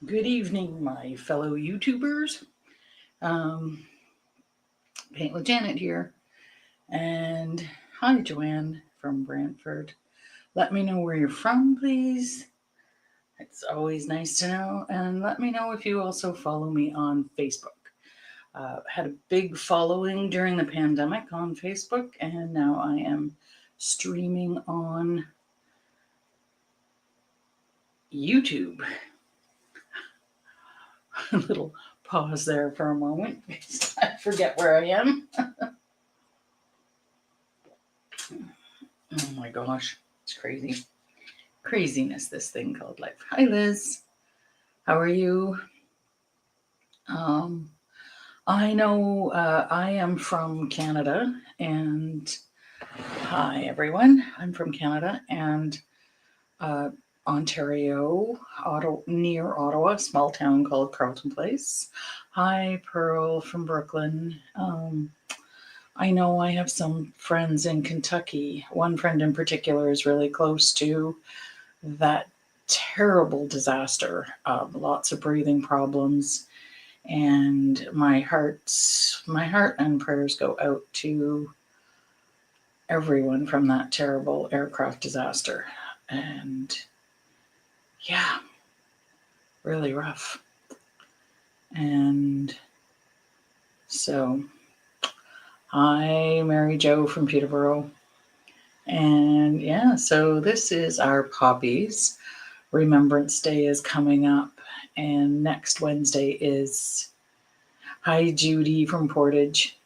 Good evening, my fellow YouTubers. Um, Paint with Janet here. And hi, Joanne from Brantford. Let me know where you're from, please. It's always nice to know. And let me know if you also follow me on Facebook. Had a big following during the pandemic on Facebook, and now I am streaming on YouTube. A little pause there for a moment because I forget where I am. Oh my gosh, it's crazy. Craziness, this thing called life. Hi, Liz. How are you? Um, I know I am from Canada, and hi, everyone. I'm from Canada and uh, Ontario, near Ottawa, a small town called Carleton Place. Hi, Pearl from Brooklyn. I know I have some friends in Kentucky. One friend in particular is really close to that terrible disaster. Lots of breathing problems, and my heart and prayers go out to everyone from that terrible aircraft disaster. And yeah, really rough. And so, hi, Mary Jo from Peterborough. And yeah, so this is our poppies. Remembrance Day is coming up, and next Wednesday is hi Judy from Portage.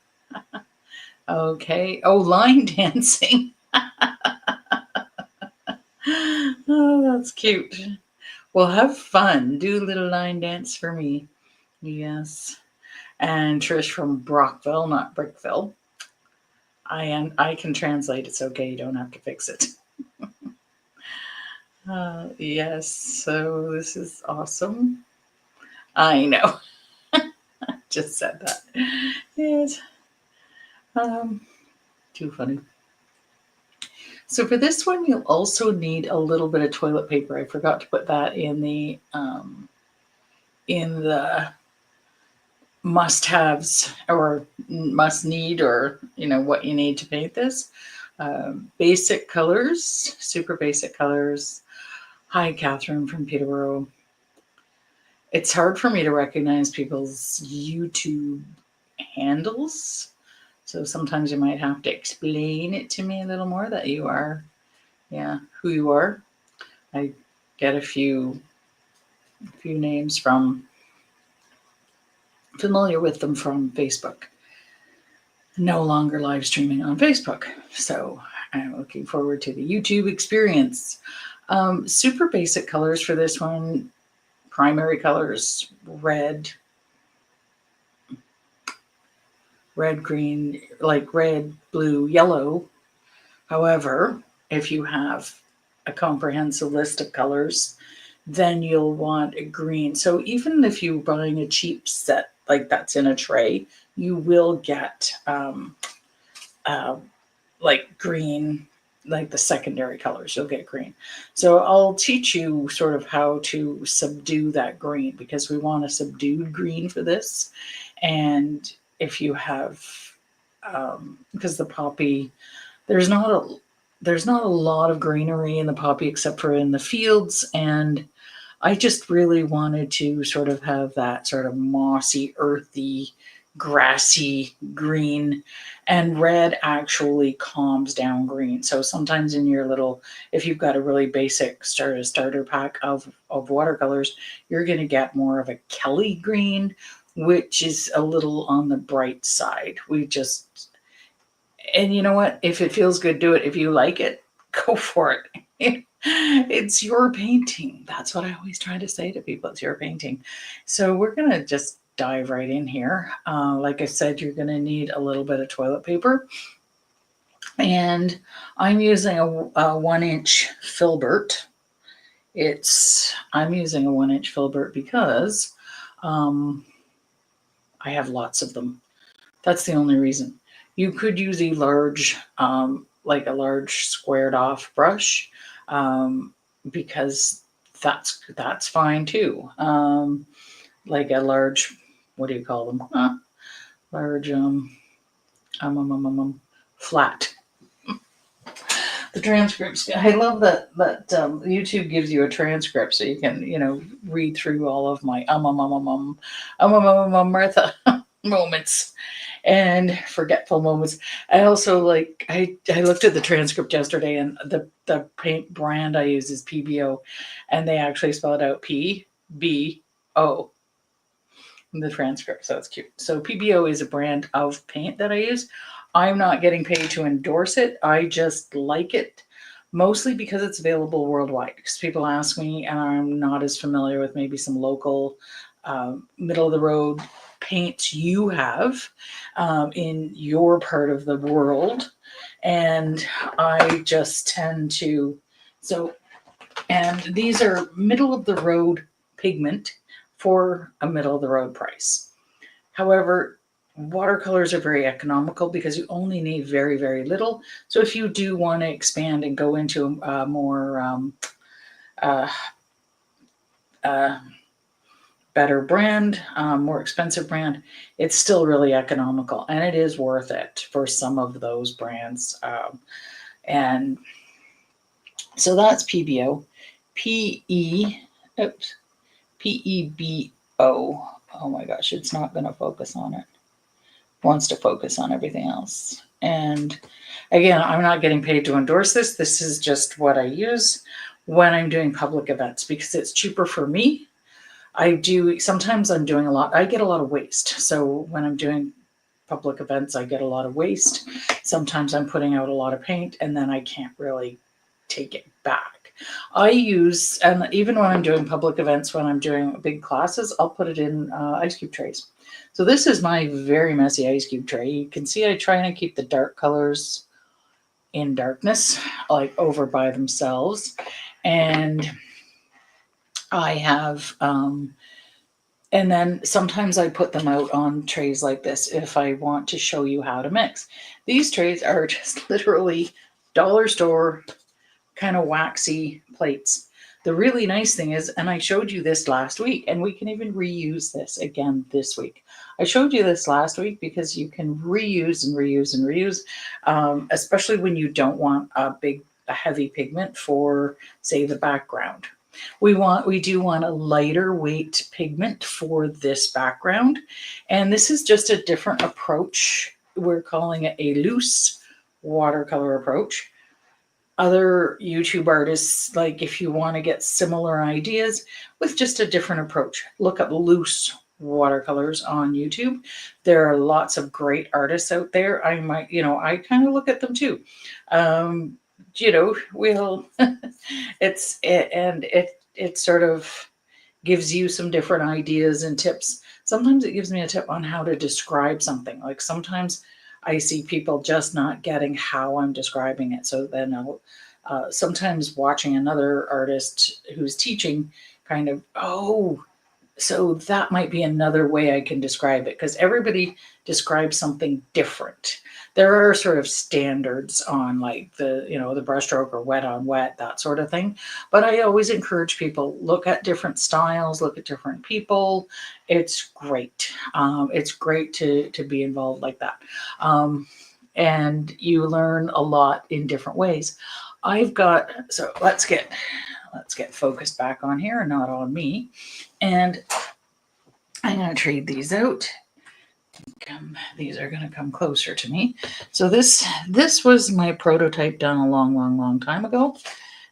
Okay. Oh, line dancing. Oh, that's cute. Well, have fun. Do a little line dance for me. Yes. And Trish from Brockville, not Brickville. I can translate. It's okay. You don't have to fix it. Yes. So this is awesome. I know. Just said that. Yes. Um, Too funny. So for this one, you'll also need a little bit of toilet paper. I forgot to put that in the must-haves or must need, or what you need to paint this. Basic colors, super basic colors. Hi, Catherine from Peterborough. It's hard for me to recognize people's YouTube handles. So sometimes you might have to explain it to me a little more that you are, yeah, who you are. I get a few names from familiar with them from Facebook. No longer live streaming on Facebook. So I'm looking forward to the YouTube experience. Super basic colors for this one. Primary colors, red, green, like red, blue, yellow. However, if you have a comprehensive list of colors, then you'll want a green. So even if you're buying a cheap set like that's in a tray, you will get uh, like green, like the secondary colors, you'll get green. So I'll teach you sort of how to subdue that green, because we want a subdued green for this. And if you have, because the poppy, there's not a lot of greenery in the poppy except for in the fields, and I just really wanted to sort of have that sort of mossy, earthy, grassy green, and red actually calms down green. So sometimes in your little, if you've got a really basic starter pack of watercolors, you're going to get more of a Kelly green, which is a little on the bright side. And you know what? If it feels good, do it. If you like it, go for it. It's your painting. That's what I always try to say to people. It's your painting. So we're going to just dive right in here. Like I said, you're going to need a little bit of toilet paper. And I'm using a 1-inch filbert. I'm using a 1-inch filbert because I have lots of them. That's the only reason. You could use a large, like a large squared off brush, because that's fine too. Like a large, what do you call them? Large flat. The transcripts. I love that YouTube gives you a transcript so you can read through all of my Martha moments and forgetful moments. I also I looked at the transcript yesterday, and the paint brand I use is PBO, and they actually spell it out PBO in the transcript, so it's cute. So PBO is a brand of paint that I use. I'm not getting paid to endorse it. I just like it, mostly because it's available worldwide. Because people ask me, and I'm not as familiar with maybe some local middle of the road paints you have in your part of the world, and I just tend to and these are middle of the road pigment for a middle of the road price. However, watercolors are very economical because you only need very, very little. So if you do want to expand and go into a more better brand, more expensive brand, it's still really economical, and it is worth it for some of those brands. And so that's PBO. PEBO. Oh my gosh, it's not going to focus on it. Wants to focus on everything else. And again, I'm not getting paid to endorse this. This is just what I use when I'm doing public events because it's cheaper for me. Sometimes I'm doing I get a lot of waste. So when I'm doing public events, I get a lot of waste. Sometimes I'm putting out a lot of paint and then I can't really take it back. And even when I'm doing public events, when I'm doing big classes, I'll put it in ice cube trays. So this is my very messy ice cube tray. You can see I try and keep the dark colors in darkness, like over by themselves. And I have, and then sometimes I put them out on trays like this if I want to show you how to mix. These trays are just literally dollar store kind of waxy plates. The really nice thing is, and I showed you this last week, and we can even reuse this again this week. I showed you this last week because you can reuse and reuse and reuse, especially when you don't want a heavy pigment for, say, the background. We do want a lighter weight pigment for this background, and this is just a different approach. We're calling it a loose watercolor approach. Other YouTube artists, like if you want to get similar ideas with just a different approach, look up loose watercolors on YouTube. There are lots of great artists out there. I kind of look at them too. We'll it sort of gives you some different ideas and tips. Sometimes it gives me a tip on how to describe something. Like sometimes I see people just not getting how I'm describing it. So then I'll sometimes watching another artist who's teaching kind of, so that might be another way I can describe it, because everybody describes something different. There are sort of standards on like the brush stroke or wet on wet, that sort of thing. But I always encourage people, look at different styles, look at different people. It's great. It's great to be involved like that. And you learn a lot in different ways. So let's get focused back on here and not on me. And I'm going to trade these out. These are going to come closer to me. So this was my prototype done a long time ago.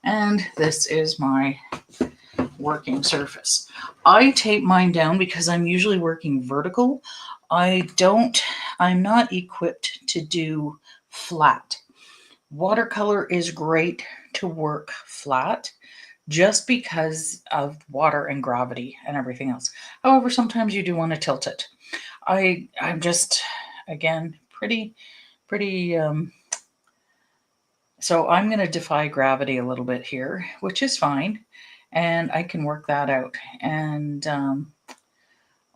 And this is my working surface. I tape mine down because I'm usually working vertical. I'm not equipped to do flat. Watercolor is great to work flat just because of water and gravity and everything else. However, sometimes you do want to tilt it. I'm just, again, pretty, so I'm going to defy gravity a little bit here, which is fine. And I can work that out. And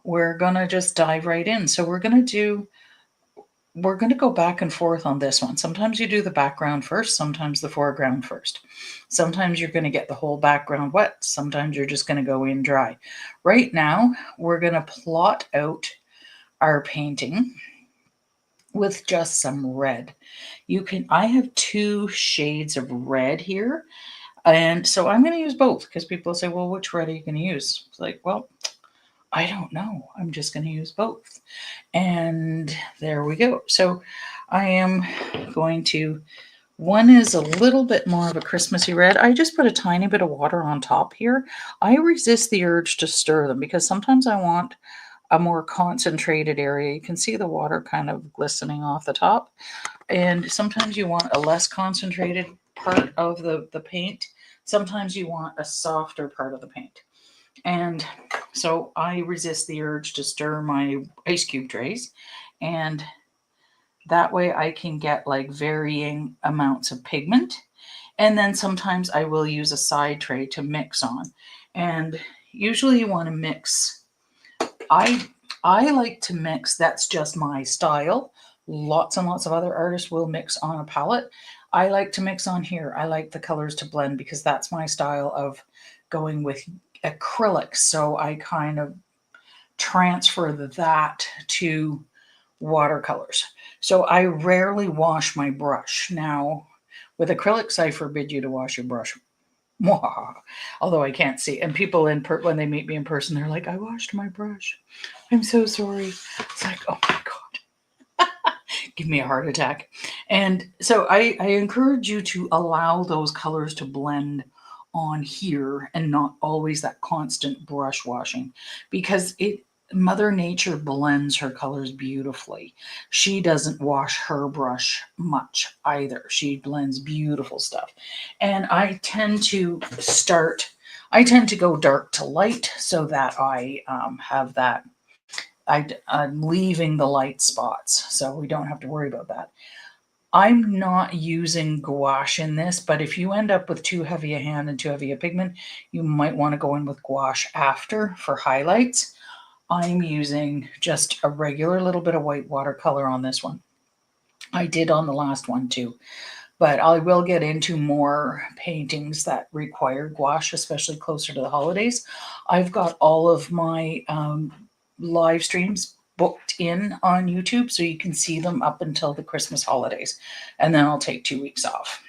we're going to just dive right in. So we're going to do we're going to go back and forth on this one. Sometimes you do the background first, sometimes the foreground first. Sometimes you're going to get the whole background wet, sometimes you're just going to go in dry. Right now, we're going to plot out our painting with just some red. I have 2 shades of red here, and so I'm going to use both because people say, well, which red are you going to use? It's like, well, I don't know. I'm just going to use both. And there we go. So I am going to, one is a little bit more of a Christmassy red. I just put a tiny bit of water on top here. I resist the urge to stir them because sometimes I want a more concentrated area. You can see the water kind of glistening off the top. And sometimes you want a less concentrated part of the paint. Sometimes you want a softer part of the paint. And so I resist the urge to stir my ice cube trays. And that way I can get like varying amounts of pigment. And then sometimes I will use a side tray to mix on. And usually you want to mix. I like to mix. That's just my style. Lots and lots of other artists will mix on a palette. I like to mix on here. I like the colors to blend because that's my style of going with acrylics. So I kind of transfer that to watercolors. So I rarely wash my brush. Now, with acrylics, I forbid you to wash your brush. Although I can't see. And people when they meet me in person, they're like, I washed my brush. I'm so sorry. It's like, oh my God. Give me a heart attack. And so I encourage you to allow those colors to blend on here and not always that constant brush washing, because Mother Nature blends her colors beautifully. She doesn't wash her brush much either. She blends beautiful stuff. And I tend to go dark to light so that I have that. I'm leaving the light spots, so we don't have to worry about that. I'm not using gouache in this, but if you end up with too heavy a hand and too heavy a pigment, you might want to go in with gouache after for highlights. I'm using just a regular little bit of white watercolor on this one. I did on the last one too, but I will get into more paintings that require gouache, especially closer to the holidays. I've got all of my live streams booked in on YouTube, so you can see them up until the Christmas holidays, and then I'll take 2 weeks off.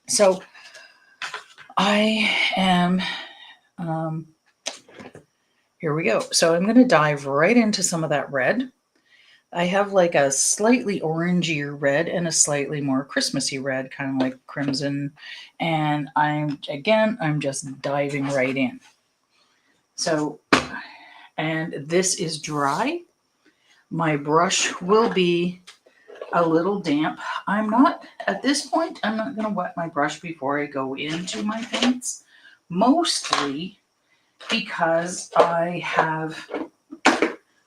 So I am, here we go. So I'm going to dive right into some of that red. I have like a slightly orangier red and a slightly more Christmassy red, kind of like crimson. And I'm just diving right in. So, and this is dry. My brush will be a little damp. At this point, I'm not going to wet my brush before I go into my paints, mostly because I have,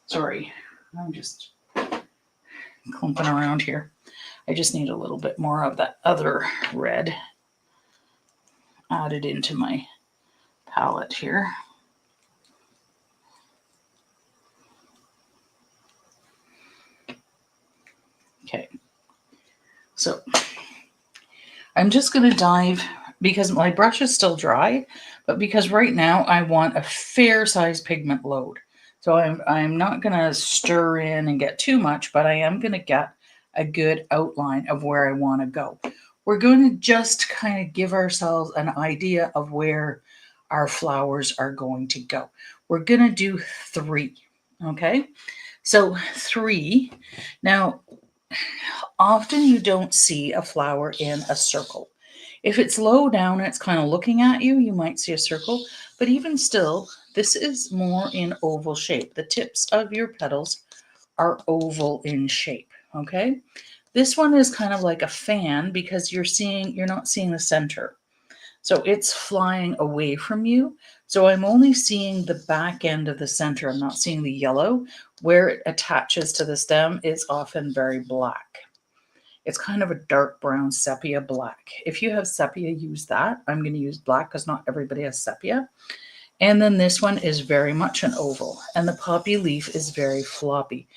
sorry, I'm just clumping around here. I just need a little bit more of that other red added into my palette here. Okay, so I'm just going to dive because my brush is still dry, but because right now I want a fair size pigment load. So I'm not going to stir in and get too much, but I am going to get a good outline of where I want to go. We're going to just kind of give ourselves an idea of where our flowers are going to go. We're going to do 3, okay? So 3, now often you don't see a flower in a circle. If it's low down and it's kind of looking at you, you might see a circle, but even still, this is more in oval shape. The tips of your petals are oval in shape, okay? This one is kind of like a fan because you're not seeing the center. So it's flying away from you. So I'm only seeing the back end of the center. I'm not seeing the yellow. Where it attaches to the stem is often very black. It's kind of a dark brown sepia black. If you have sepia, use that. I'm going to use black because not everybody has sepia. And then this one is very much an oval, and the poppy leaf is very floppy.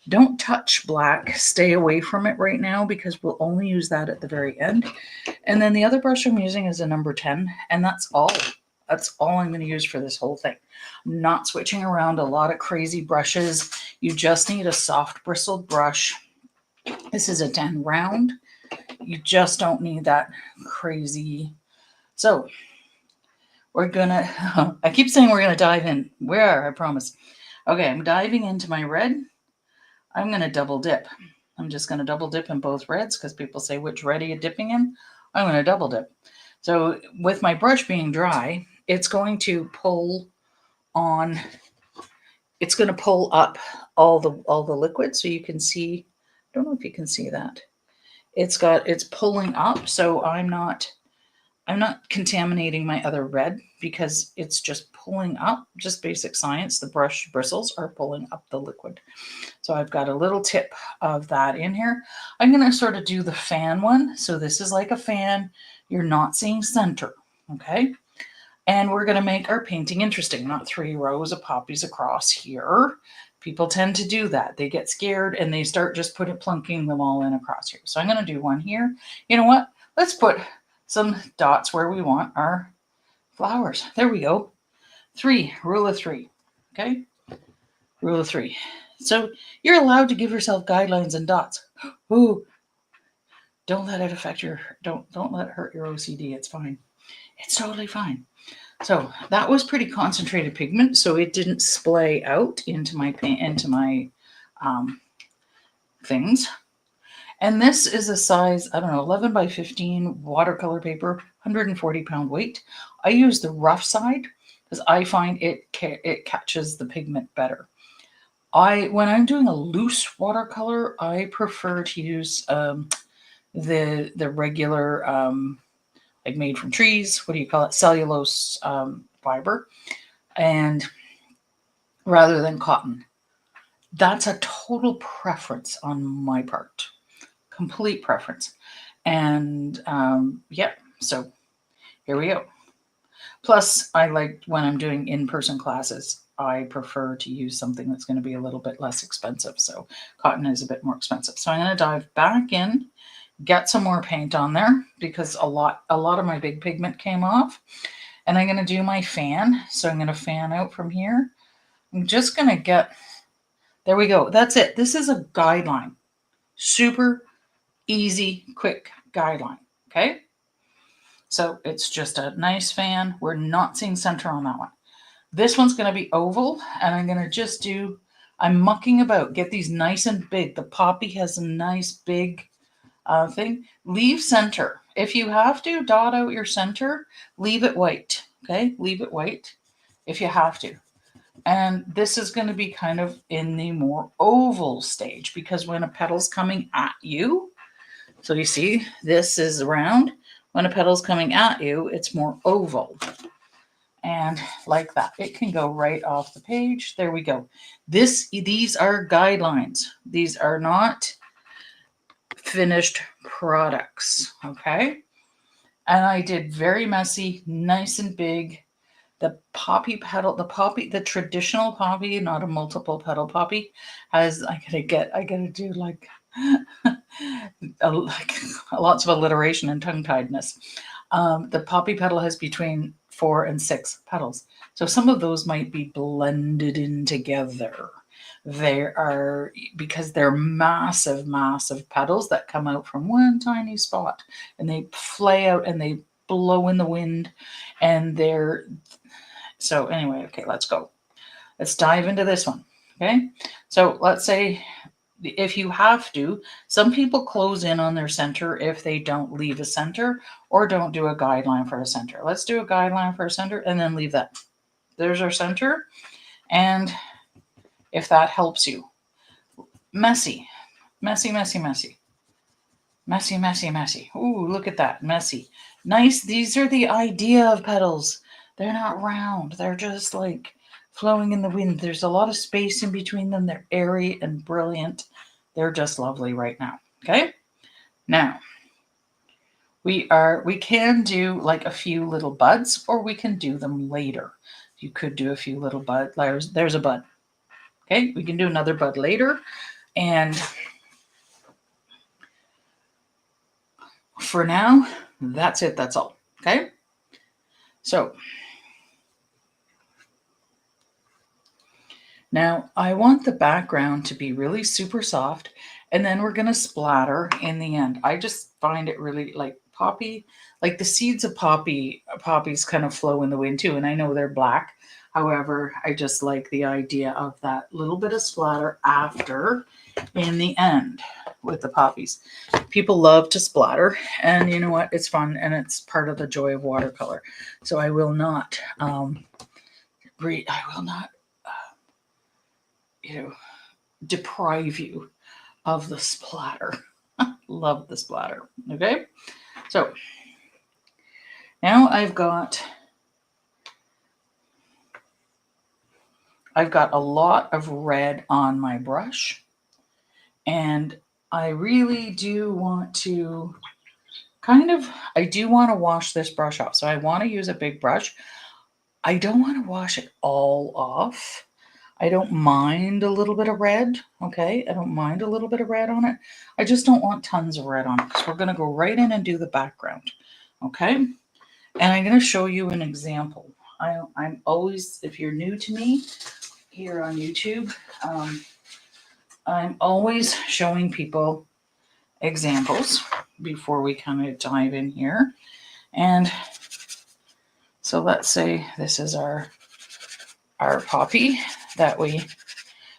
Don't touch black, stay away from it right now because we'll only use that at the very end. And then the other brush I'm using is a number 10, and that's all. That's all I'm going to use for this whole thing. I'm not switching around a lot of crazy brushes. You just need a soft bristled brush. This is a 10 round. You just don't need that crazy. So we're gonna, I keep saying we're gonna dive in. Where? I promise. Okay, I'm diving into my red. I'm gonna double dip. I'm just gonna double dip in both reds because people say, which red are you dipping in? I'm gonna double dip. So with my brush being dry, it's going to pull on, it's gonna pull up all the liquid so you can see, I don't know if you can see that. It's pulling up, so I'm not contaminating my other red because it's just pulling up, just basic science. The brush bristles are pulling up the liquid. So I've got a little tip of that in here. I'm going to sort of do the fan one. So this is like a fan. You're not seeing center, okay? And we're going to make our painting interesting, not 3 rows of poppies across here. People tend to do that. They get scared and they start just plunking them all in across here. So I'm going to do one here. You know what? Let's put some dots where we want our flowers. There we go. 3, rule of 3. Okay? Rule of 3. So you're allowed to give yourself guidelines and dots. Ooh, don't let it affect your, don't let it hurt your OCD. It's fine. It's totally fine. So that was pretty concentrated pigment, so it didn't splay out into my paint, into my things. And this is a size, I don't know, 11 by 15 watercolor paper, 140 pound weight. I use the rough side because I find it catches the pigment better. When I'm doing a loose watercolor, I prefer to use the regular like made from trees. What do you call it? Cellulose fiber, and rather than cotton. That's a total preference on my part, complete preference. And yeah, so here we go. Plus, I like when I'm doing in-person classes, I prefer to use something that's going to be a little bit less expensive. So cotton is a bit more expensive. So I'm going to dive back in, get some more paint on there because a lot of my big pigment came off. And I'm going to do my fan. So I'm going to fan out from here. I'm just going to get, there we go. That's it. This is a guideline. Super easy, quick guideline. Okay. So it's just a nice fan. We're not seeing center on that one. This one's going to be oval, and I'm going to just do, I'm mucking about, get these nice and big. The poppy has a nice big thing. Leave center. If you have to dot out your center, leave it white. Okay, leave it white if you have to. And this is going to be kind of in the more oval stage because when a petal's coming at you, so you see this is round. When a petal's coming at you, it's more oval. And like that, it can go right off the page. There we go. These are guidelines. These are not finished products, okay? And I did very messy, nice and big. The poppy petal, the traditional poppy, not a multiple petal poppy, has, I gotta do like, lots of alliteration and tongue-tiedness. The poppy petal has between 4 and 6 petals. So some of those might be blended in together. They are, because they're massive, massive petals that come out from one tiny spot and they flay out and they blow in the wind and they're, so anyway, okay, let's go. Let's dive into this one, okay? So let's say if you have to, some people close in on their center if they don't leave a center or don't do a guideline for a center. Let's do a guideline for a center and then leave that. There's our center. And if that helps you. Messy, messy, messy, messy. Messy, messy, messy. Ooh, look at that, messy. Nice, these are the idea of petals. They're not round. They're just like flowing in the wind. There's a lot of space in between them. They're airy and brilliant. They're just lovely right now. Okay? Now, We can do like a few little buds, or we can do them later. You could do a few little buds. There's a bud. Okay, we can do another bud later. And for now, that's it. That's all. Okay. So now I want the background to be really super soft, and then we're going to splatter in the end. I just find it really like poppy, like the seeds of poppies kind of flow in the wind too. And I know they're black. However, I just like the idea of that little bit of splatter after in the end with the poppies. People love to splatter, and you know what? It's fun, and it's part of the joy of watercolor. So I will not, deprive you of the splatter. Love the splatter. Okay, so now I've got a lot of red on my brush, and I really do want to I do want to wash this brush off. So I want to use a big brush. I don't want to wash it all off. I don't mind a little bit of red, okay? I don't mind a little bit of red on it. I just don't want tons of red on it. So we're going to go right in and do the background, okay? And I'm going to show you an example. I'm always, if you're new to me here on YouTube, I'm always showing people examples before we kind of dive in here. And so let's say this is our poppy that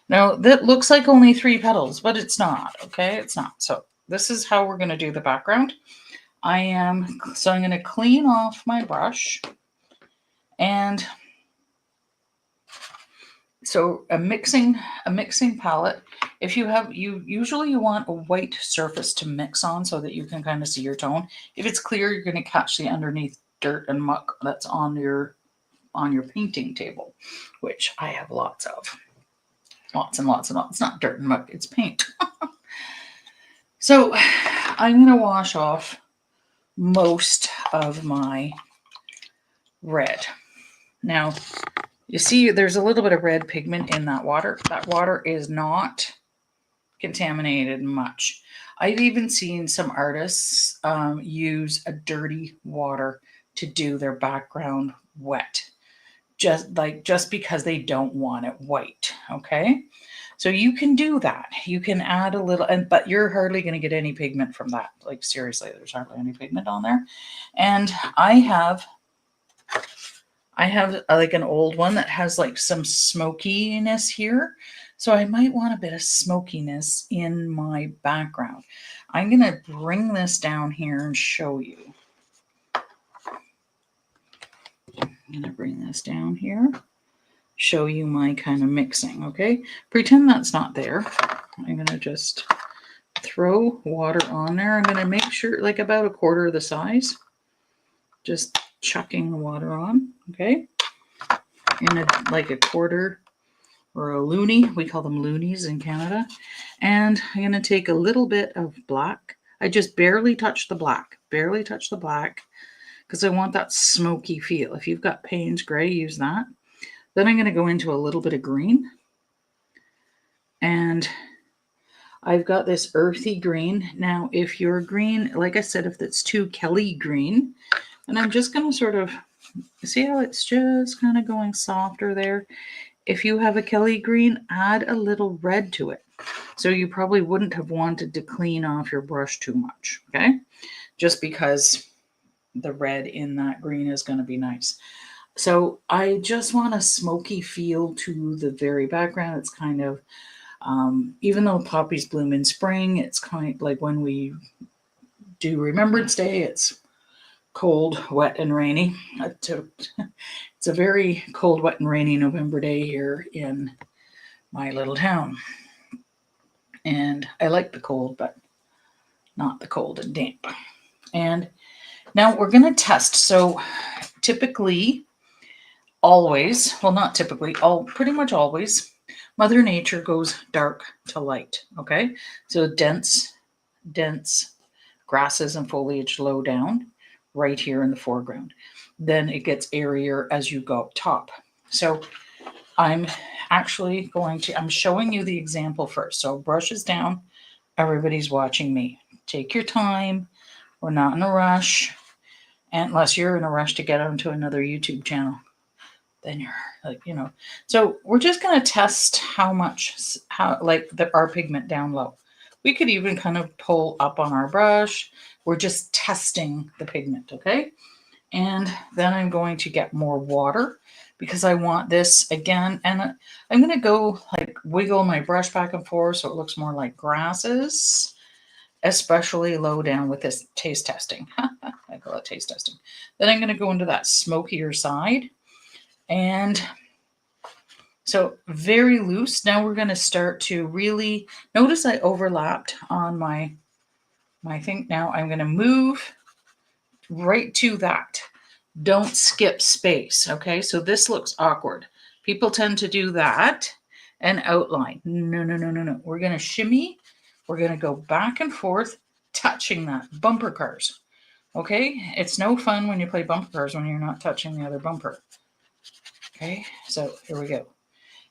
that looks like only 3 petals, but it's not, okay? It's not. So this is how we're going to do the background. I'm going to clean off my brush, and so a mixing palette. If you usually you want a white surface to mix on so that you can kind of see your tone. If it's clear, you're going to catch the underneath dirt and muck that's on your painting table, which I have lots of. Lots and lots and lots. It's not dirt and muck, it's paint. So I'm going to wash off most of my red. Now, you see there's a little bit of red pigment in that water. That water is not contaminated much. I've even seen some artists use a dirty water to do their background wet. Just because they don't want it white, okay? So you can do that. You can add a little, but you're hardly going to get any pigment from that. Like seriously, there's hardly any pigment on there. And I have like an old one that has like some smokiness here. So I might want a bit of smokiness in my background. I'm going to bring this down here and show you. I'm going to bring this down here, show you my kind of mixing, okay? Pretend that's not there. I'm going to just throw water on there. I'm going to make sure like about 1/4 the size. Just chucking the water on, okay? In like 1/4 or a loonie. We call them loonies in Canada. And I'm going to take a little bit of black. I just barely touch the black, because I want that smoky feel. If you've got Payne's Gray, use that. Then I'm going to go into a little bit of green. And I've got this earthy green. Now, if your green, like I said, if it's too Kelly green, and I'm just going to sort of, see how it's just kind of going softer there? If you have a Kelly green, add a little red to it. So you probably wouldn't have wanted to clean off your brush too much, okay? Just because the red in that green is going to be nice. So I just want a smoky feel to the very background. It's kind of, even though poppies bloom in spring, it's kind of like when we do Remembrance Day, it's cold, wet, and rainy. It's a very cold, wet, and rainy November day here in my little town. And I like the cold, but not the cold and damp. And now we're going to test. So typically, always, well, not typically, pretty much always, Mother Nature goes dark to light, okay? So dense grasses and foliage low down, right here in the foreground. Then it gets airier as you go up top. So I'm actually I'm showing you the example first. So brushes down, everybody's watching me. Take your time. We're not in a rush. Unless you're in a rush to get onto another YouTube channel, then you're like, So we're just going to test how our pigment down low. We could even kind of pull up on our brush. We're just testing the pigment, okay? And then I'm going to get more water because I want this again. And I'm going to go like wiggle my brush back and forth so it looks more like grasses, especially low down with this taste testing. I call it taste testing. Then I'm going to go into that smokier side. And so very loose. Now we're going to start to really notice I overlapped on my thing. Now I'm going to move right to that. Don't skip space. Okay. So this looks awkward. People tend to do that and outline. No. We're going to shimmy. We're going to go back and forth, touching that. Bumper cars. Okay. It's no fun when you play bumper cars when you're not touching the other bumper. Okay. So here we go.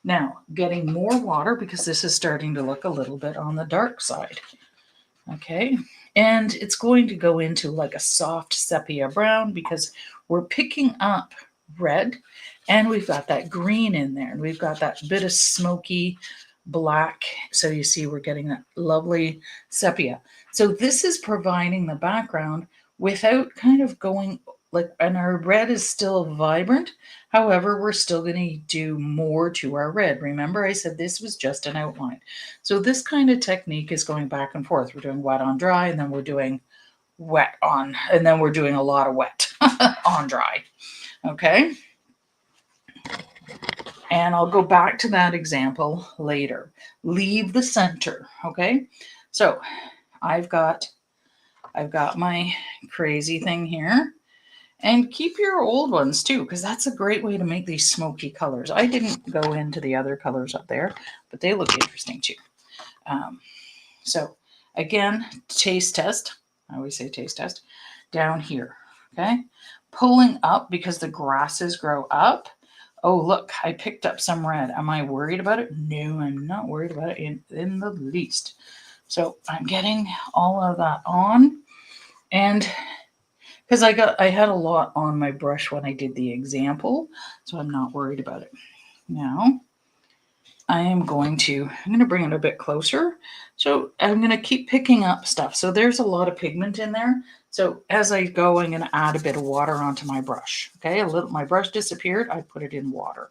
Now, getting more water because this is starting to look a little bit on the dark side. Okay, and it's going to go into like a soft sepia brown because we're picking up red and we've got that green in there and we've got that bit of smoky black. So you see we're getting that lovely sepia. So this is providing the background without kind of going like, and our red is still vibrant. However, we're still going to do more to our red. Remember, I said this was just an outline. So this kind of technique is going back and forth. We're doing wet on dry, and then we're doing wet on, and then we're doing a lot of wet on dry. Okay. And I'll go back to that example later. Leave the center. Okay. So I've got my crazy thing here. And keep your old ones too, because that's a great way to make these smoky colors. I didn't go into the other colors up there, but they look interesting too. So again, taste test. I always say taste test. Down here, okay? Pulling up because the grasses grow up. Oh, look, I picked up some red. Am I worried about it? No, I'm not worried about it in the least. So I'm getting all of that on. And because I had a lot on my brush when I did the example, so I'm not worried about it. Now, I'm going to bring it a bit closer. So I'm going to keep picking up stuff. So there's a lot of pigment in there. So as I go, I'm going to add a bit of water onto my brush. Okay, my brush disappeared. I put it in water.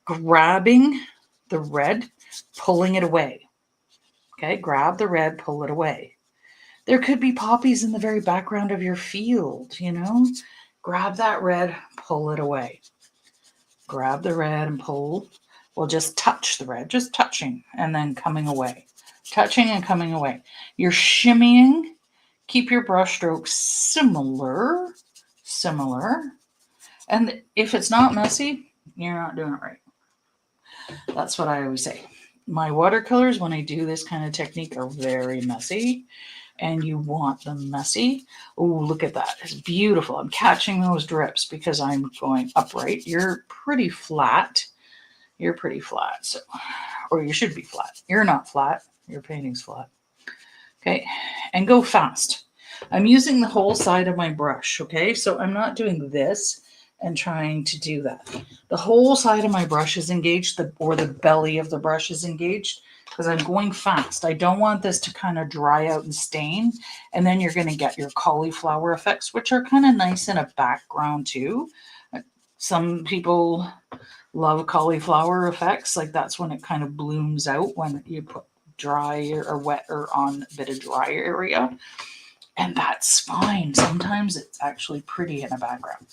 Grabbing the red, pulling it away. Okay, grab the red, pull it away. There could be poppies in the very background of your field, Grab that red, pull it away. Grab the red and pull. Well, just touch the red, just touching and then coming away. Touching and coming away. You're shimmying. Keep your brush strokes similar. And if it's not messy, you're not doing it right. That's what I always say. My watercolors, when I do this kind of technique, are very messy. And you want them messy. Oh, look at that. It's beautiful. I'm catching those drips because I'm going upright. You're pretty flat. So, or you should be flat. You're not flat. Your painting's flat. Okay. And go fast. I'm using the whole side of my brush. Okay. So I'm not doing this and trying to do that. The whole side of my brush is engaged, or the belly of the brush is engaged, because I'm going fast. I don't want this to kind of dry out and stain. And then you're going to get your cauliflower effects, which are kind of nice in a background too. Some people love cauliflower effects. Like that's when it kind of blooms out when you put dry or wet or on a bit of dry area. And that's fine. Sometimes it's actually pretty in a background.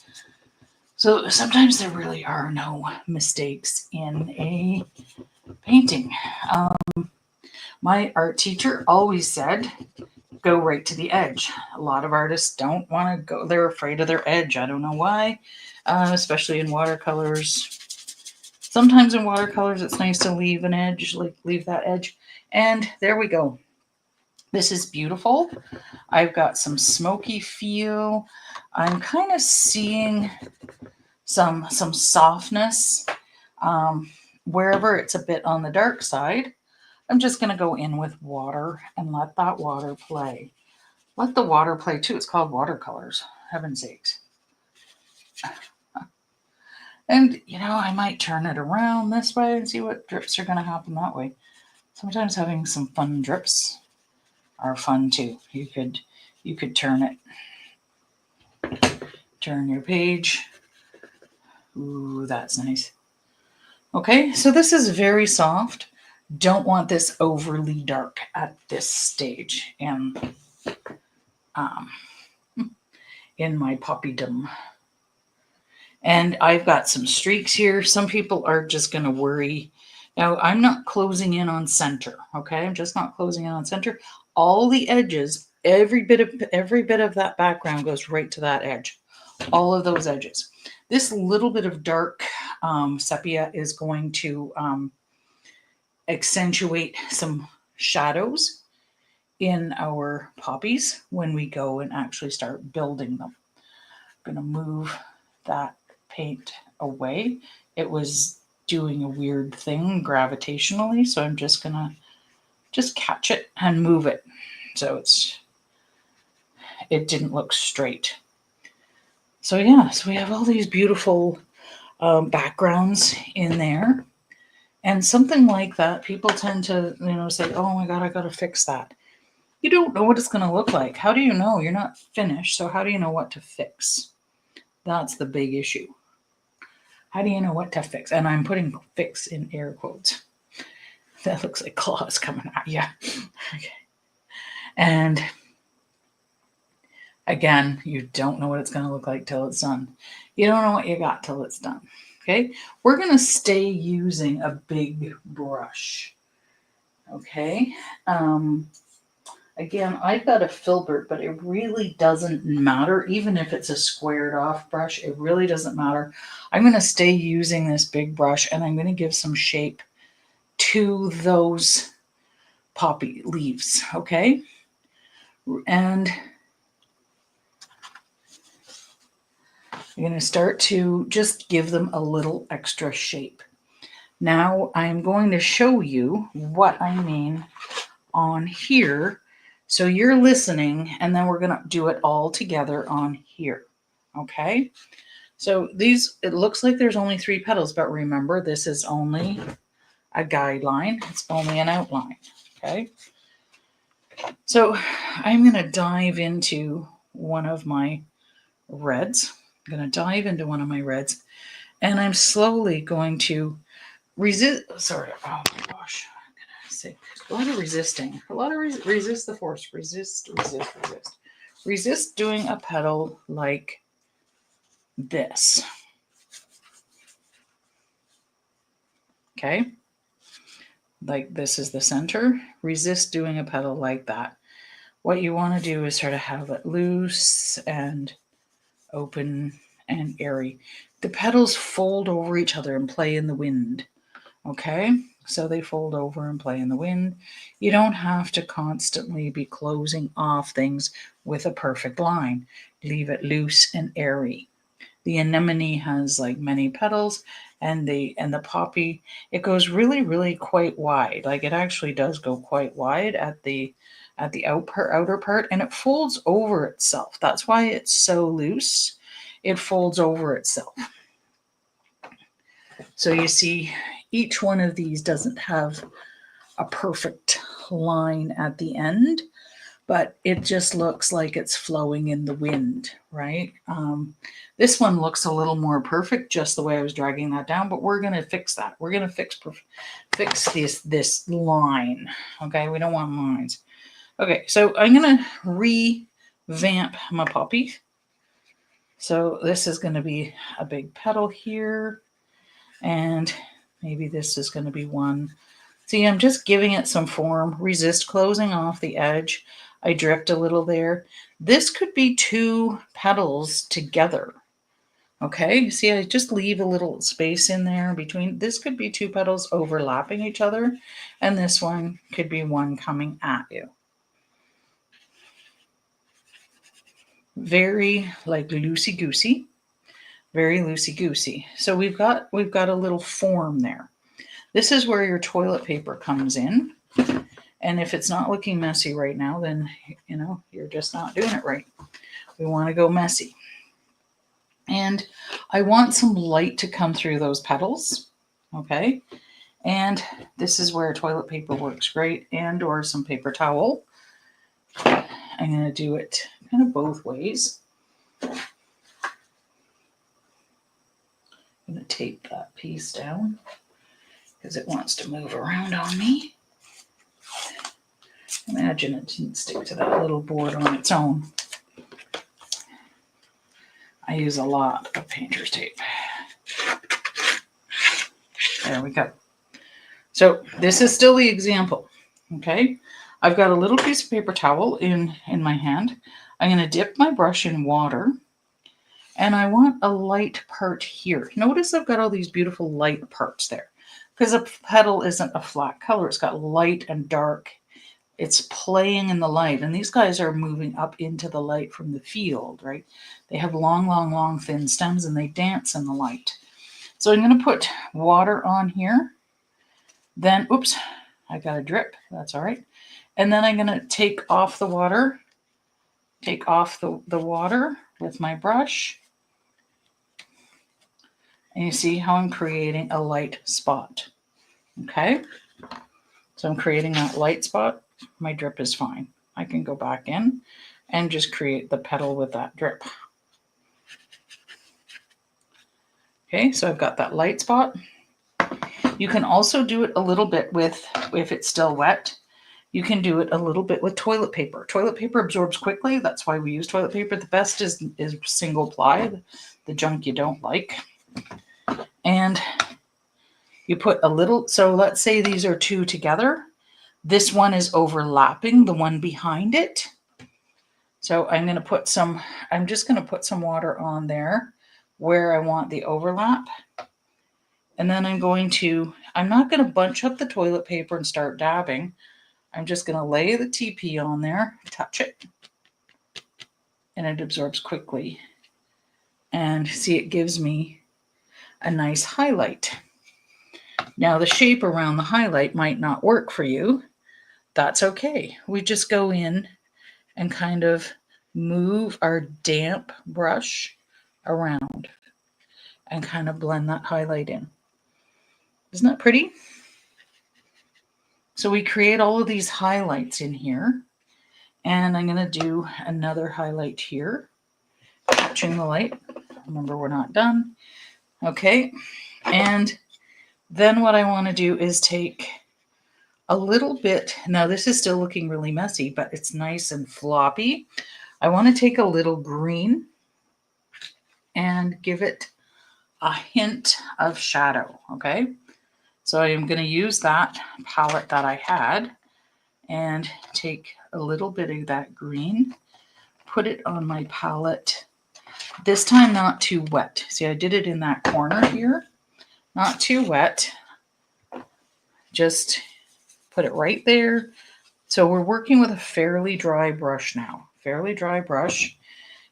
So sometimes there really are no mistakes in a painting. My art teacher always said, go right to the edge. A lot of artists don't want to go. They're afraid of their edge. I don't know why, especially in watercolors. Sometimes in watercolors, it's nice to leave an edge, like leave that edge. And there we go. This is beautiful. I've got some smoky feel. I'm kind of seeing some softness. Wherever it's a bit on the dark side, I'm just going to go in with water and let that water play. Let the water play too. It's called watercolors. Heaven's sakes. And, you know, I might turn it around this way and see what drips are going to happen that way. Sometimes having some fun drips are fun too. You could turn it. Turn your page. Ooh, that's nice. Okay, so this is very soft. Don't want this overly dark at this stage in my poppydom. And I've got some streaks here. Some people are just going to worry. Now, I'm not closing in on center, okay? I'm just not closing in on center. All the edges, every bit of that background goes right to that edge. All of those edges. This little bit of dark sepia is going to accentuate some shadows in our poppies when we go and actually start building them. I'm going to move that paint away. It was doing a weird thing gravitationally, so I'm just going to catch it and move it so it didn't look straight. So yeah, so we have all these beautiful backgrounds in there. And something like that, people tend to, say, oh my God, I got to fix that. You don't know what it's going to look like. How do you know? You're not finished, so how do you know what to fix? That's the big issue. How do you know what to fix? And I'm putting fix in air quotes. That looks like claws coming at you. Okay. And again, you don't know what it's going to look like till it's done. You don't know what you got till it's done. Okay. We're going to stay using a big brush. Okay. Again, I've got a filbert, but it really doesn't matter. Even if it's a squared off brush, it really doesn't matter. I'm going to stay using this big brush and I'm going to give some shape to those poppy leaves, okay? And I'm going to start to just give them a little extra shape. Now I'm going to show you what I mean on here. So you're listening, and then we're going to do it all together on here. Okay? So these, it looks like there's only 3 petals, but remember, this is only a guideline. It's only an outline. Okay? So I'm going to dive into one of my reds. I'm going to dive into one of my reds, and I'm slowly going to resist. Sorry. Oh my gosh. Say a lot of resisting, a lot of resist the force, resist doing a petal like this. Okay, like this is the center. Resist doing a petal like that. What you want to do is sort of have it loose and open and airy. The petals fold over each other and play in the wind. Okay, so they fold over and play in the wind. You don't have to constantly be closing off things with a perfect line. Leave it loose and airy. The anemone has like many petals, and the poppy, it goes really, really quite wide. Like it actually does go quite wide at the outer part, and it folds over itself. That's why it's so loose. It folds over itself. So you see, each one of these doesn't have a perfect line at the end, but it just looks like it's flowing in the wind, right? This one looks a little more perfect just the way I was dragging that down, but we're going to fix that. We're going to fix this line, okay? We don't want lines. Okay, so I'm going to revamp my poppy. So this is going to be a big petal here. And maybe this is going to be one. See, I'm just giving it some form. Resist closing off the edge. I dripped a little there. This could be 2 petals together. Okay, see, I just leave a little space in there between. This could be 2 petals overlapping each other, and this one could be one coming at you. very like loosey-goosey, very loosey-goosey. So we've got a little form there. This is where your toilet paper comes in. And if it's not looking messy right now, then, you're just not doing it right. We want to go messy. And I want some light to come through those petals, okay? And this is where toilet paper works great, and or some paper towel. I'm going to do it kind of both ways. I'm going to tape that piece down because it wants to move around on me. Imagine it didn't stick to that little board on its own. I use a lot of painter's tape. There we go. So this is still the example, okay? I've got a little piece of paper towel in my hand. I'm going to dip my brush in water, and I want a light part here. Notice I've got all these beautiful light parts there because a petal isn't a flat color. It's got light and dark. It's playing in the light, and these guys are moving up into the light from the field, right? They have long, long, long, thin stems, and they dance in the light. So I'm going to put water on here. Then, oops, I got a drip. That's all right. And then I'm going to take off the water with my brush. And you see how I'm creating a light spot. Okay? So I'm creating that light spot. My drip is fine. I can go back in and just create the petal with that drip. Okay, so I've got that light spot. You can also do it a little bit with, if it's still wet, you can do it a little bit with toilet paper. Toilet paper absorbs quickly. That's why we use toilet paper. The best is single ply, the junk you don't like. And you put a little, so let's say these are two together. This one is overlapping the one behind it. So I'm just going to put some water on there where I want the overlap. And then I'm not going to bunch up the toilet paper and start dabbing. I'm just going to lay the TP on there, touch it, and it absorbs quickly. And see, it gives me a nice highlight. Now the shape around the highlight might not work for you. That's okay. We just go in and kind of move our damp brush around and kind of blend that highlight in. Isn't that pretty? So we create all of these highlights in here, and I'm going to do another highlight here, catching the light. Remember, we're not done. Okay, and then what I want to do is take a little bit, now this is still looking really messy, but it's nice and floppy. I want to take a little green and give it a hint of shadow, okay? So I am going to use that palette that I had and take a little bit of that green, put it on my palette. This time not too wet. See, I did it in that corner here. Not too wet. Just put it right there. So we're working with a fairly dry brush now. Fairly dry brush.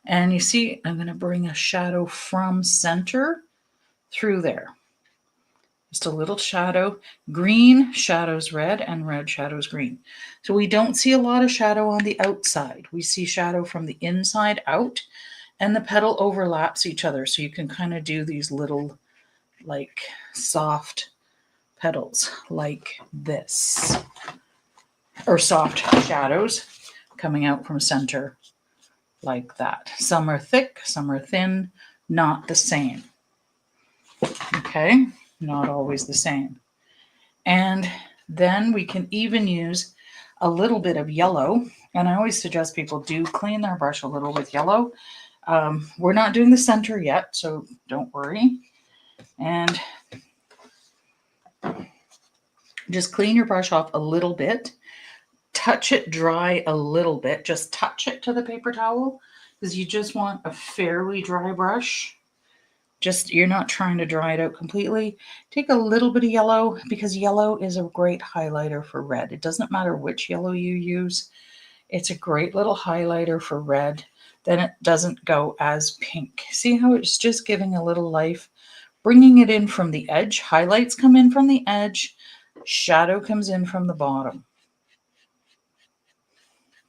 And you see, I'm going to bring a shadow from center through there. Just a little shadow. Green shadows red and red shadows green. So we don't see a lot of shadow on the outside. We see shadow from the inside out, and the petal overlaps each other. So you can kind of do these little like soft petals like this, or soft shadows coming out from center like that. Some are thick, some are thin, not the same. Okay, not always the same. And then we can even use a little bit of yellow. And I always suggest people do clean their brush a little with yellow. We're not doing the center yet, so don't worry. And just clean your brush off a little bit. Touch it dry a little bit. Just touch it to the paper towel because you just want a fairly dry brush. You're not trying to dry it out completely. Take a little bit of yellow because yellow is a great highlighter for red. It doesn't matter which yellow you use. It's a great little highlighter for red. then it doesn't go as pink. See how it's just giving a little life, bringing it in from the edge. Highlights come in from the edge, shadow comes in from the bottom.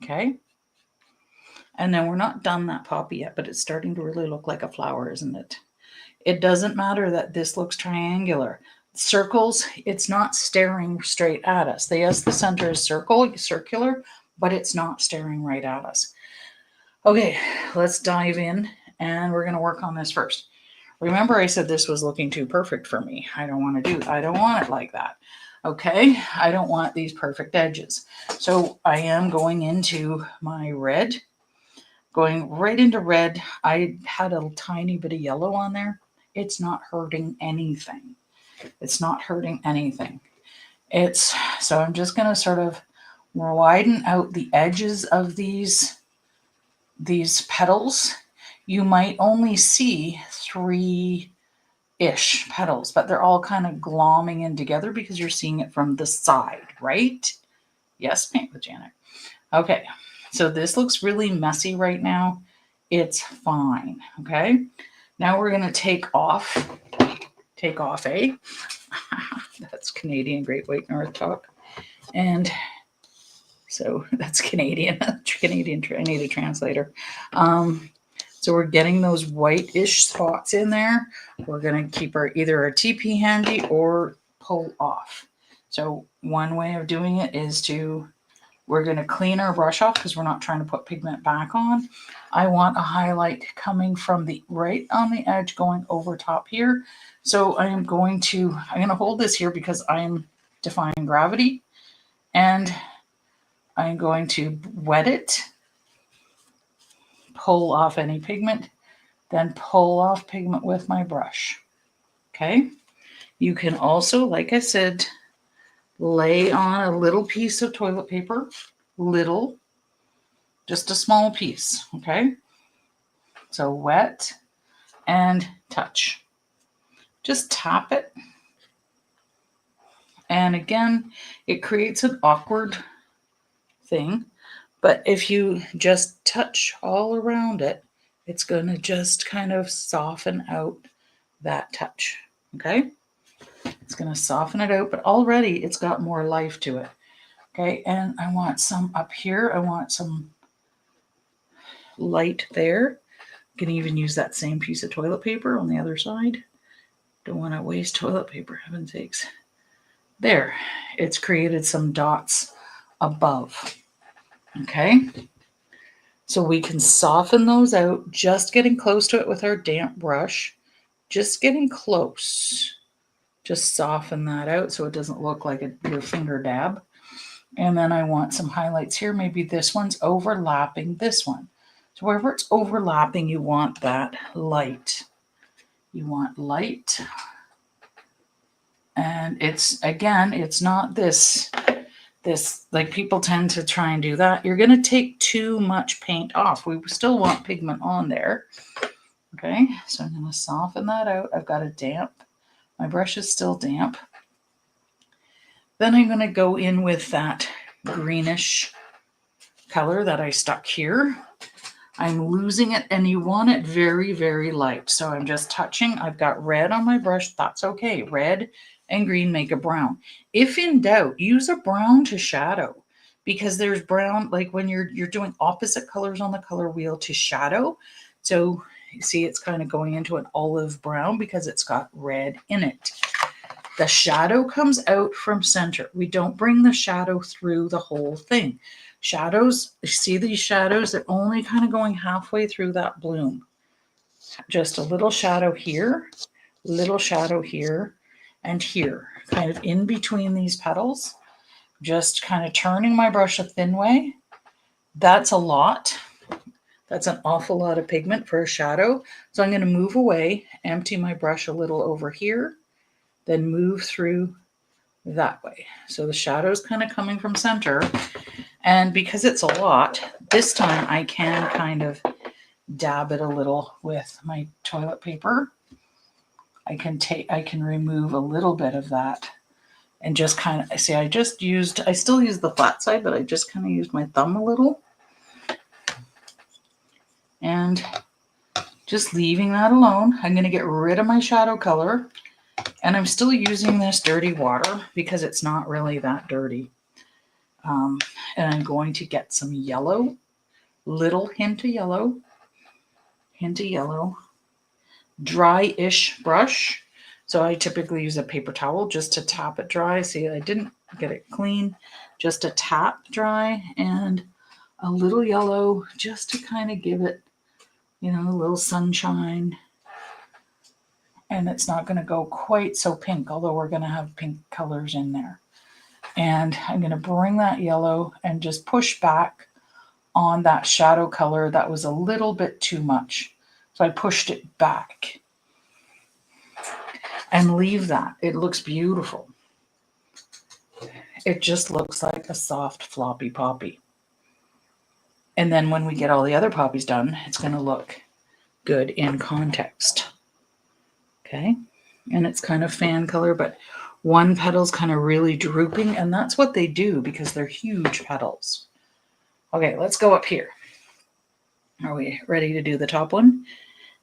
Okay. And then we're not done that poppy yet, but it's starting to really look like a flower, isn't it? It doesn't matter that this looks triangular. Circles, it's not staring straight at us. Yes, the center is circular, but it's not staring right at us. Okay, let's dive in, and we're going to work on this first. Remember, I said this was looking too perfect for me. I don't want it like that. Okay, I don't want these perfect edges. So I am going into my red, going right into red. I had a tiny bit of yellow on there. It's not hurting anything. It's not hurting anything. So I'm just going to sort of widen out the edges of these petals. You might only see 3-ish petals, but they're all kind of glomming in together because you're seeing it from the side, right? Yes, Paint with Janet. Okay, so this looks really messy right now. It's fine, okay? Now we're going to take off that's Canadian Great White North talk. And so that's Canadian. I need a translator. So we're getting those white-ish spots in there. We're going to keep either our TP handy or pull off. So one way of doing it is we're going to clean our brush off because we're not trying to put pigment back on. I want a highlight coming from right on the edge going over top here. So I'm going to hold this here because I'm defying gravity, and I'm going to wet it, pull off any pigment, then pull off pigment with my brush. Okay. You can also, like I said, lay on a little piece of toilet paper, just a small piece. Okay. So wet and touch. Just tap it. And again, it creates an awkward thing. But if you just touch all around it, it's going to just kind of soften out that touch. Okay? It's going to soften it out, but already it's got more life to it. Okay? And I want some up here. I want some light there. You can even use that same piece of toilet paper on the other side. Don't want to waste toilet paper, heaven's sakes. There, it's created some dots above. Okay, so we can soften those out, just getting close to it with our damp brush, just getting close. Just soften that out so it doesn't look like your finger dab. And then I want some highlights here. Maybe this one's overlapping this one. So wherever it's overlapping, you want that light. You want light. And it's not this, like people tend to try and do that. You're going to take too much paint off. We still want pigment on there. Okay, so I'm going to soften that out. I've got a damp. My brush is still damp. Then I'm going to go in with that greenish color that I stuck here. I'm losing it, and you want it very, very light. So I'm just touching. I've got red on my brush. That's okay. Red and green make a brown. If in doubt, use a brown to shadow, because there's brown, like when you're doing opposite colors on the color wheel to shadow. So you see it's kind of going into an olive brown because it's got red in it. The shadow comes out from center. We don't bring the shadow through the whole thing. Shadows, you see these shadows? They're only kind of going halfway through that bloom. Just a little shadow here, and here, kind of in between these petals. Just kind of turning my brush a thin way. That's a lot. That's an awful lot of pigment for a shadow. So I'm going to move away, empty my brush a little over here, then move through that way. So the shadow is kind of coming from center. And because it's a lot, this time I can kind of dab it a little with my toilet paper. I can remove a little bit of that and just kind of, see, I still use the flat side, but I just kind of used my thumb a little. And just leaving that alone. I'm going to get rid of my shadow color. And I'm still using this dirty water because it's not really that dirty. And I'm going to get some yellow, little hint of yellow, dry-ish brush. So I typically use a paper towel just to tap it dry. See, I didn't get it clean, just a tap dry, and a little yellow just to kind of give it, a little sunshine. And it's not going to go quite so pink, although we're going to have pink colors in there. And I'm going to bring that yellow and just push back on that shadow color that was a little bit too much. So I pushed it back and leave that. It looks beautiful. It just looks like a soft, floppy poppy. And then when we get all the other poppies done, it's going to look good in context. Okay? And it's kind of fan color, but one petal's kind of really drooping, and that's what they do because they're huge petals. Okay, let's go up here. Are we ready to do the top one?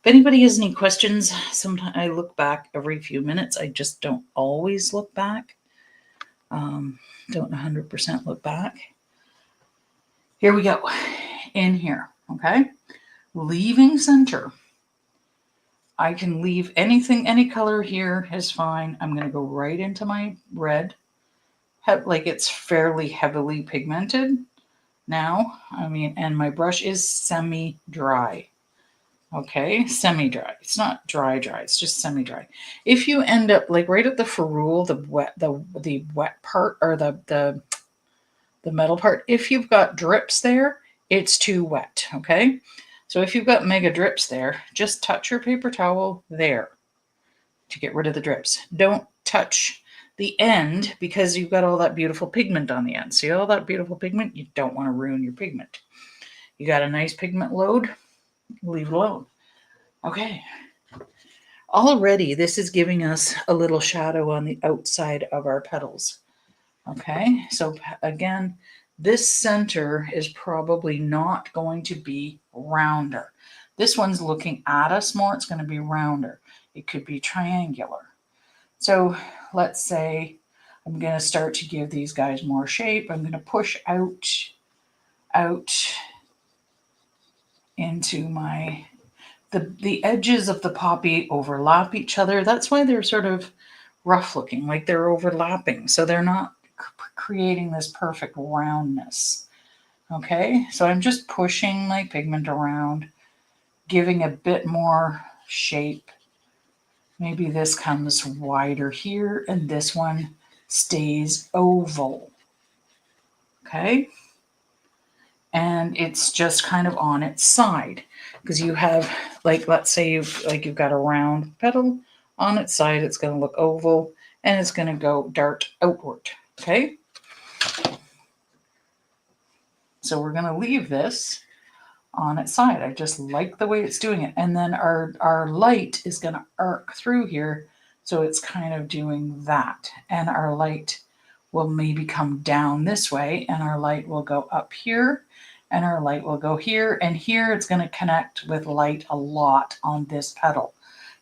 If anybody has any questions, sometimes I look back every few minutes. I just don't always look back. Don't 100% look back. Here we go. In here, okay? Leaving center. I can leave anything, any color here is fine. I'm going to go right into my red. Like it's fairly heavily pigmented now. And my brush is semi-dry. Okay, semi-dry. It's not dry, it's just semi-dry. If you end up like right at the ferrule, the wet part or the metal part, if you've got drips there, it's too wet, okay? So if you've got mega drips there, just touch your paper towel there to get rid of the drips. Don't touch the end because you've got all that beautiful pigment on the end. See all that beautiful pigment? You don't want to ruin your pigment. You got a nice pigment load, leave it alone. Okay. Already, this is giving us a little shadow on the outside of our petals. Okay, so again, this center is probably not going to be rounder. This one's looking at us more. It's going to be rounder. It could be triangular. So let's say I'm going to start to give these guys more shape. I'm going to push out into my, the edges of the poppy overlap each other. That's why they're sort of rough looking, like they're overlapping. So they're not creating this perfect roundness. Okay, so I'm just pushing my pigment around, giving a bit more shape. Maybe this comes wider here and this one stays oval. Okay, and it's just kind of on its side because you have, like, let's say you've got a round petal on its side. It's going to look oval and it's going to go dart outward. Okay. So we're going to leave this on its side. I just like the way it's doing it. And then our light is going to arc through here. So it's kind of doing that. And our light will maybe come down this way and our light will go up here and our light will go here. And here it's going to connect with light a lot on this petal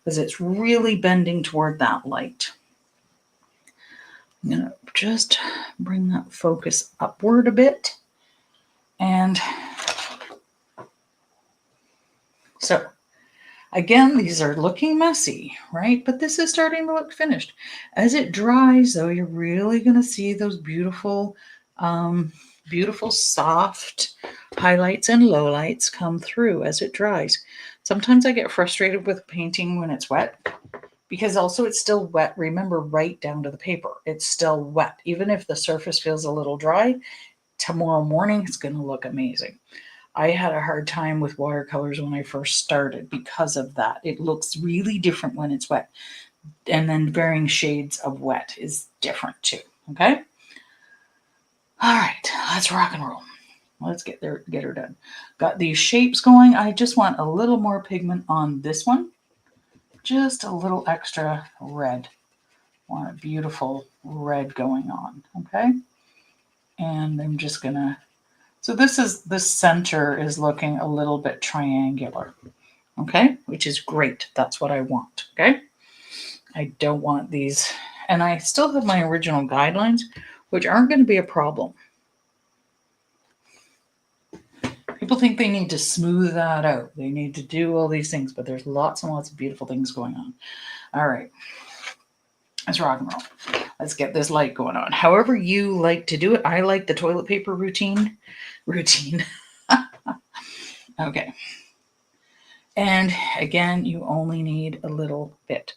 because it's really bending toward that light. I'm going to just bring that focus upward a bit. And so, again, these are looking messy, right? But this is starting to look finished. As it dries, though, you're really going to see those beautiful, beautiful soft highlights and lowlights come through as it dries. Sometimes I get frustrated with painting when it's wet because also it's still wet. Remember, right down to the paper. It's still wet. Even if the surface feels a little dry, tomorrow morning it's going to look amazing. I had a hard time with watercolors when I first started because of that. It looks really different when it's wet. And then varying shades of wet is different too. Okay? All right, let's rock and roll. Let's get her done. Got these shapes going. I just want a little more pigment on this one. Just a little extra red. Want a beautiful red going on. Okay? And I'm just going to So this center is looking a little bit triangular, okay, which is great. That's what I want, okay? I don't want these, and I still have my original guidelines, which aren't going to be a problem. People think they need to smooth that out. They need to do all these things, but there's lots and lots of beautiful things going on. All right. Let's rock and roll. Let's get this light going on. However you like to do it. I like the toilet paper routine. Okay. And again, you only need a little bit.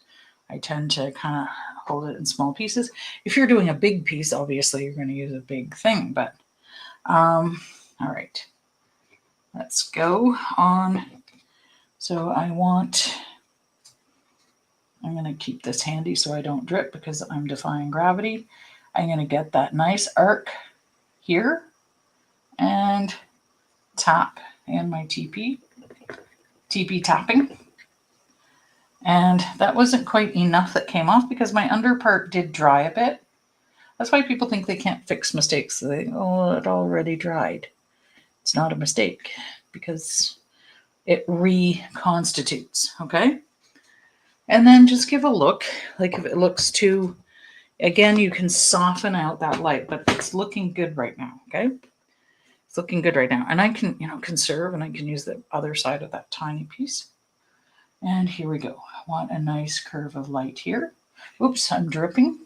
I tend to kind of hold it in small pieces. If you're doing a big piece, obviously you're going to use a big thing, but all right. Let's go on. So I'm going to keep this handy so I don't drip because I'm defying gravity. I'm going to get that nice arc here and tap in my TP tapping. And that wasn't quite enough that came off because my under part did dry a bit. That's why people think they can't fix mistakes. They think, oh, it already dried. It's not a mistake because it reconstitutes, okay? And then just give a look. Like if it looks too, again, you can soften out that light, but it's looking good right now, okay? It's looking good right now. And I can, conserve, and I can use the other side of that tiny piece. And here we go. I want a nice curve of light here. Oops, I'm dripping.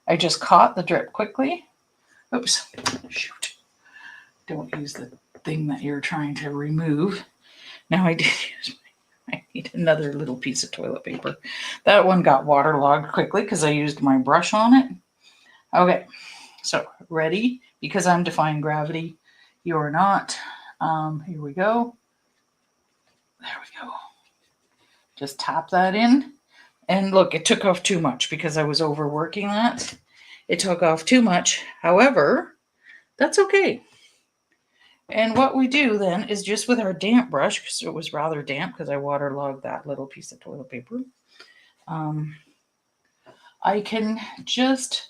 I just caught the drip quickly. Oops, shoot. Don't use the thing that you're trying to remove. Now I did use I need another little piece of toilet paper. That one got waterlogged quickly because I used my brush on it. Okay, so ready? Because I'm defying gravity. You are not. Here we go. There we go. Just tap that in. And look, it took off too much because I was overworking that. It took off too much. However, that's okay. And what we do then is just with our damp brush, because it was rather damp because I waterlogged that little piece of toilet paper, I can just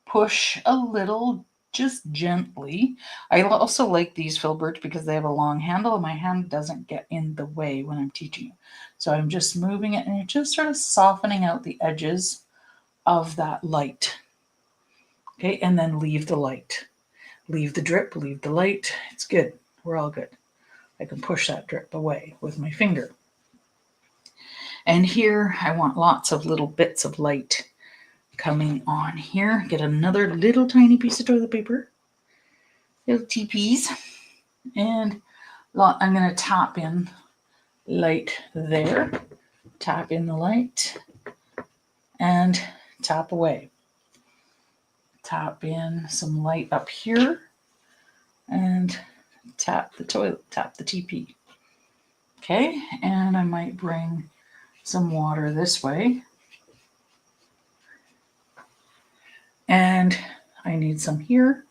push a little, just gently. I also like these filberts because they have a long handle and my hand doesn't get in the way when I'm teaching you. So I'm just moving it and just sort of softening out the edges of that light. Okay, and then leave the light. Leave the drip, leave the light. It's good. We're all good. I can push that drip away with my finger. And here I want lots of little bits of light coming on here. Get another little tiny piece of toilet paper. Little TPs. And I'm going to tap in light there. Tap in the light. And tap away. Tap in some light up here and tap the toilet, tap the TP. Okay, and I might bring some water this way. And I need some here.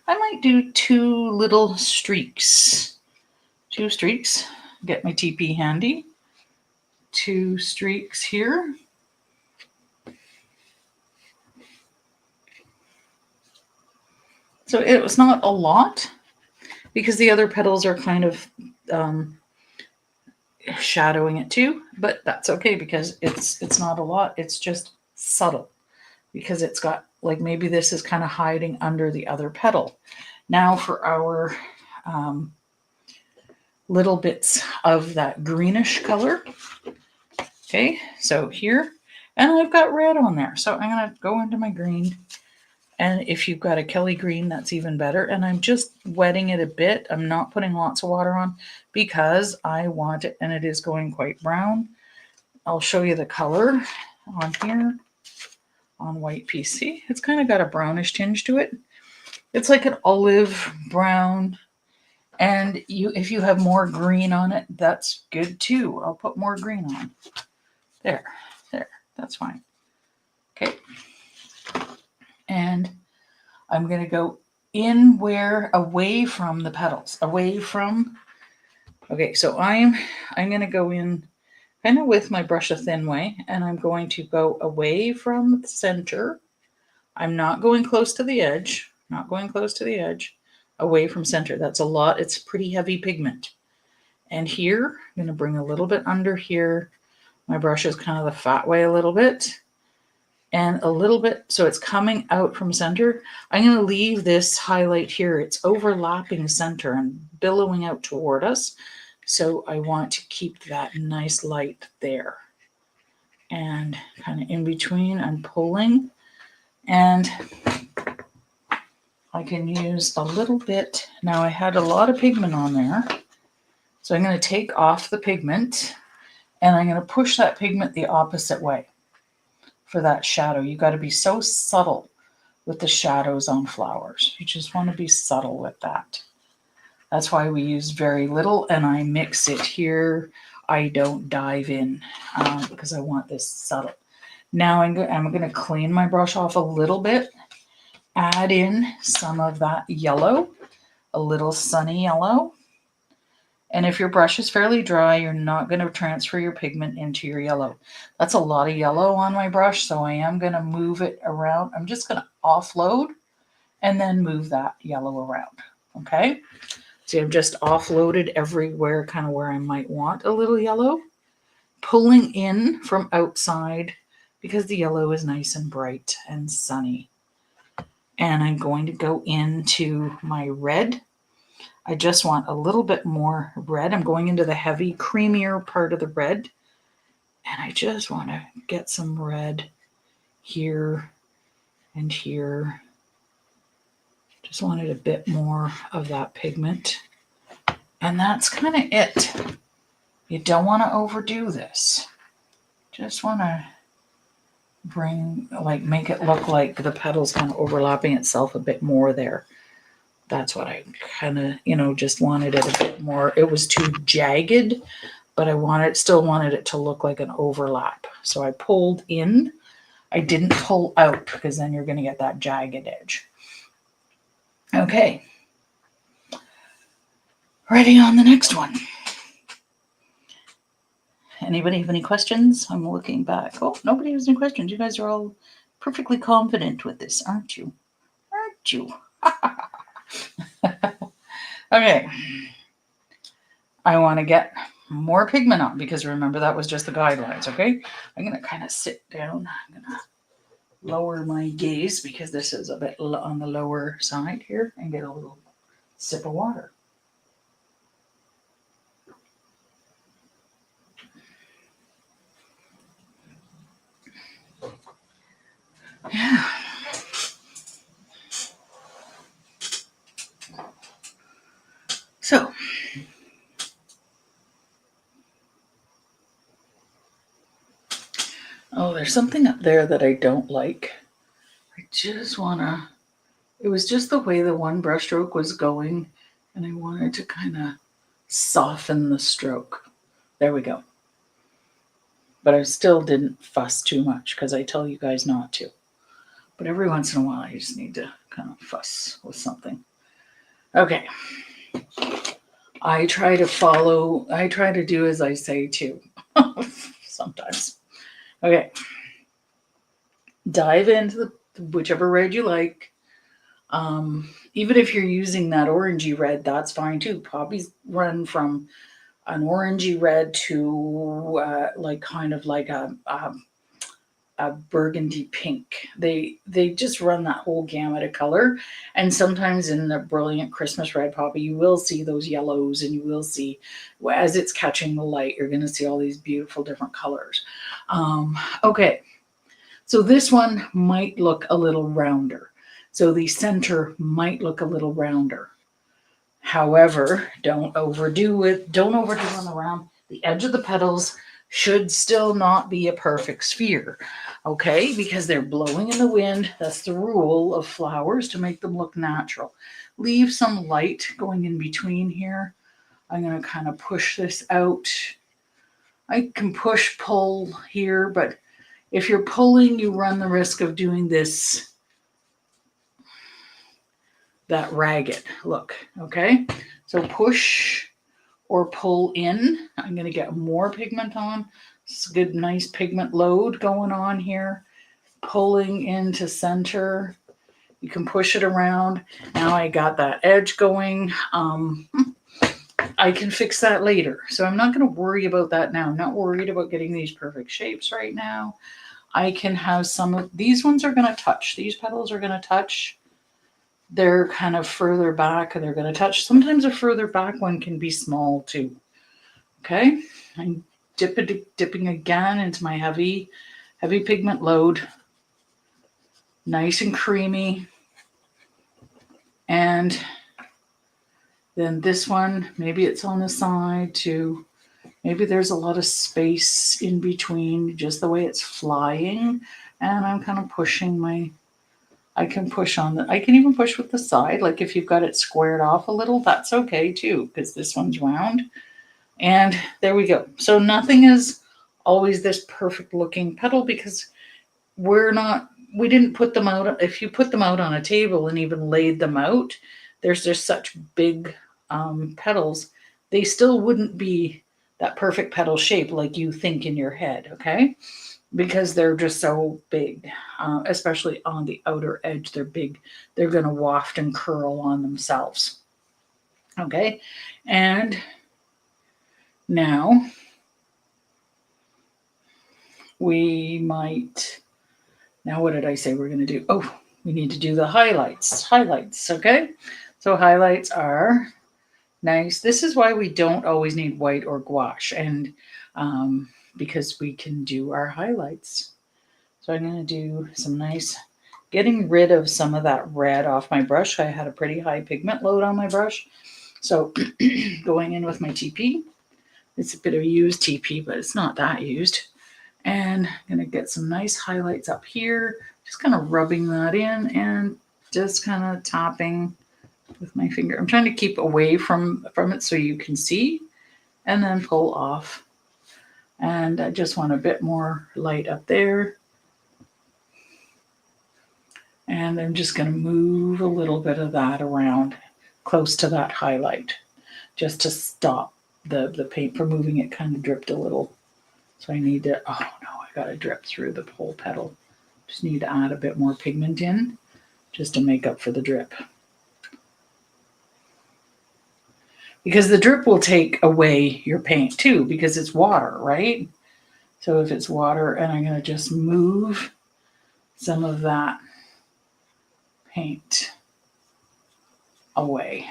I might do 2 little streaks. 2 streaks. Get my TP handy. 2 streaks here. So it was not a lot because the other petals are kind of shadowing it too, but that's okay because it's not a lot. It's just subtle because it's got, like, maybe this is kind of hiding under the other petal. Now for our little bits of that greenish color. Okay, so here, and I've got red on there. So I'm going to go into my green. And if you've got a Kelly green, that's even better. And I'm just wetting it a bit. I'm not putting lots of water on because I want it, and it is going quite brown. I'll show you the color on here on white piece. See, it's kind of got a brownish tinge to it. It's like an olive brown. And if you have more green on it, that's good too. I'll put more green on. There, that's fine. Okay. And I'm going to go in away from the petals, away from, okay, so I'm going to go in kind of with my brush a thin way, and I'm going to go away from the center. I'm not going close to the edge, away from center. That's a lot. It's pretty heavy pigment. And here, I'm going to bring a little bit under here. My brush is kind of the fat way a little bit. And a little bit, so it's coming out from center. I'm going to leave this highlight here. It's overlapping center and billowing out toward us. So I want to keep that nice light there. And kind of in between, I'm pulling. And I can use a little bit. Now I had a lot of pigment on there. So I'm going to take off the pigment and I'm going to push that pigment the opposite way for that shadow. You got to be so subtle with the shadows on flowers. You just want to be subtle with that. That's why we use very little, and I mix it here. I don't dive in because I want this subtle. Now I'm going to clean my brush off a little bit, add in some of that yellow, a little sunny yellow. And if your brush is fairly dry, you're not going to transfer your pigment into your yellow. That's a lot of yellow on my brush, so I am going to move it around. I'm just going to offload and then move that yellow around, okay? See, I've just offloaded everywhere, kind of where I might want a little yellow. Pulling in from outside because the yellow is nice and bright and sunny. And I'm going to go into my red. I just want a little bit more red. I'm going into the heavy, creamier part of the red. And I just want to get some red here and here. Just wanted a bit more of that pigment. And that's kind of it. You don't want to overdo this. Just want to make it look like the petals kind of overlapping itself a bit more there. That's what I kind of, just wanted it a bit more. It was too jagged, but I still wanted it to look like an overlap. So I pulled in. I didn't pull out because then you're going to get that jagged edge. Okay. Ready on the next one. Anybody have any questions? I'm looking back. Oh, nobody has any questions. You guys are all perfectly confident with this, aren't you? Aren't you? Okay. I want to get more pigment on because remember that was just the guidelines, okay? I'm going to kind of sit down. I'm going to lower my gaze because this is a bit on the lower side here and get a little sip of water. Yeah. So, oh, there's something up there that I don't like. I just want to, it was just the way the one brush stroke was going, and I wanted to kind of soften the stroke. There we go. But I still didn't fuss too much because I tell you guys not to. But every once in a while, I just need to kind of fuss with something. Okay. I try to do as I say too. Sometimes. Okay. Dive into whichever red you like. Even if you're using that orangey red, that's fine too. Poppies run from an orangey red to kind of like a burgundy pink. They just run that whole gamut of color. And sometimes in the brilliant Christmas red poppy, you will see those yellows, and you will see, as it's catching the light, you're going to see all these beautiful different colors. Okay, so this one might look a little rounder. So the center might look a little rounder. However, don't overdo it. Don't overdo on the round. The edge of the petals should still not be a perfect sphere, okay? Because they're blowing in the wind. That's the rule of flowers, to make them look natural. Leave some light going in between here. I'm going to kind of push this out. I can push, pull here, but if you're pulling, you run the risk of doing that ragged look, okay? So push or pull in. I'm going to get more pigment on. It's a good, nice pigment load going on here. Pulling into center You can push it around. Now I got that edge going. I can fix that later. So I'm not going to worry about that now. I'm not worried about getting these perfect shapes right now. I can have some of these ones are going to touch. These petals are going to touch. They're kind of further back and they're going to touch. Sometimes a further back one can be small too. Okay. I'm dipping again into my heavy pigment load. Nice and creamy. And then this one, maybe it's on the side too. Maybe there's a lot of space in between, just the way it's flying. And I'm kind of pushing I can push on I can even push with the side. Like if you've got it squared off a little, that's okay too, because this one's round. And there we go. So nothing is always this perfect looking petal because we didn't put them out. If you put them out on a table and even laid them out, there's just such big petals. They still wouldn't be that perfect petal shape like you think in your head, okay? Because they're just so big, especially on the outer edge. They're big. They're going to waft and curl on themselves. Okay, and now we might, now what did I say we're going to do? Oh, we need to do the highlights. Okay? So highlights are nice. This is why we don't always need white or gouache, and because we can do our highlights. So I'm going to do some nice, getting rid of some of that red off my brush. I had a pretty high pigment load on my brush. So going in with my TP. It's a bit of used TP, but it's not that used. And I'm going to get some nice highlights up here. Just kind of rubbing that in and just kind of tapping with my finger. I'm trying to keep away from it so you can see, and then pull off. And I just want a bit more light up there. And I'm just going to move a little bit of that around close to that highlight just to stop the paint from moving. It kind of dripped a little. So I need to, oh no, I got to drip through the whole petal. Just need to add a bit more pigment in just to make up for the drip. Because the drip will take away your paint too, because it's water, right? So if it's water, and I'm going to just move some of that paint away.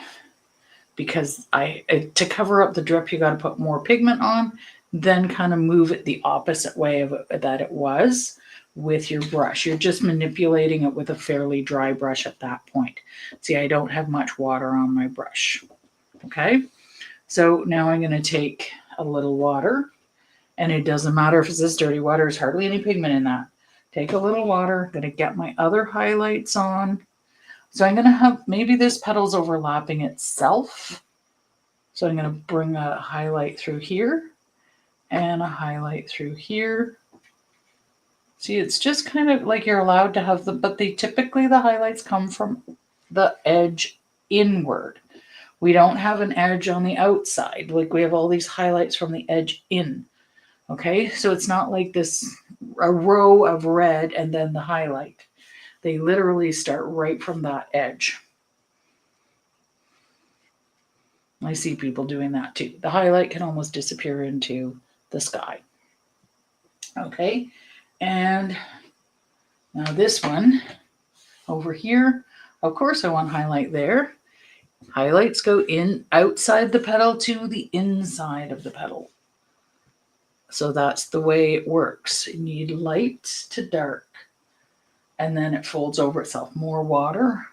Because to cover up the drip, you got to put more pigment on, then kind of move it the opposite way of it, that it was with your brush. You're just manipulating it with a fairly dry brush at that point. See, I don't have much water on my brush. Okay, so now I'm going to take a little water, and it doesn't matter if it's this dirty water, there's hardly any pigment in that. Take a little water, I'm going to get my other highlights on. So I'm going to have, maybe this petal's overlapping itself. So I'm going to bring a highlight through here and a highlight through here. See, it's just kind of like you're allowed to have but typically the highlights come from the edge inward. We don't have an edge on the outside. Like we have all these highlights from the edge in. Okay, so it's not like a row of red and then the highlight. They literally start right from that edge. I see people doing that too. The highlight can almost disappear into the sky. Okay, and now this one over here, of course I want highlight there. Highlights go in outside the petal to the inside of the petal. So that's the way it works. You need light to dark. And then it folds over itself. More water.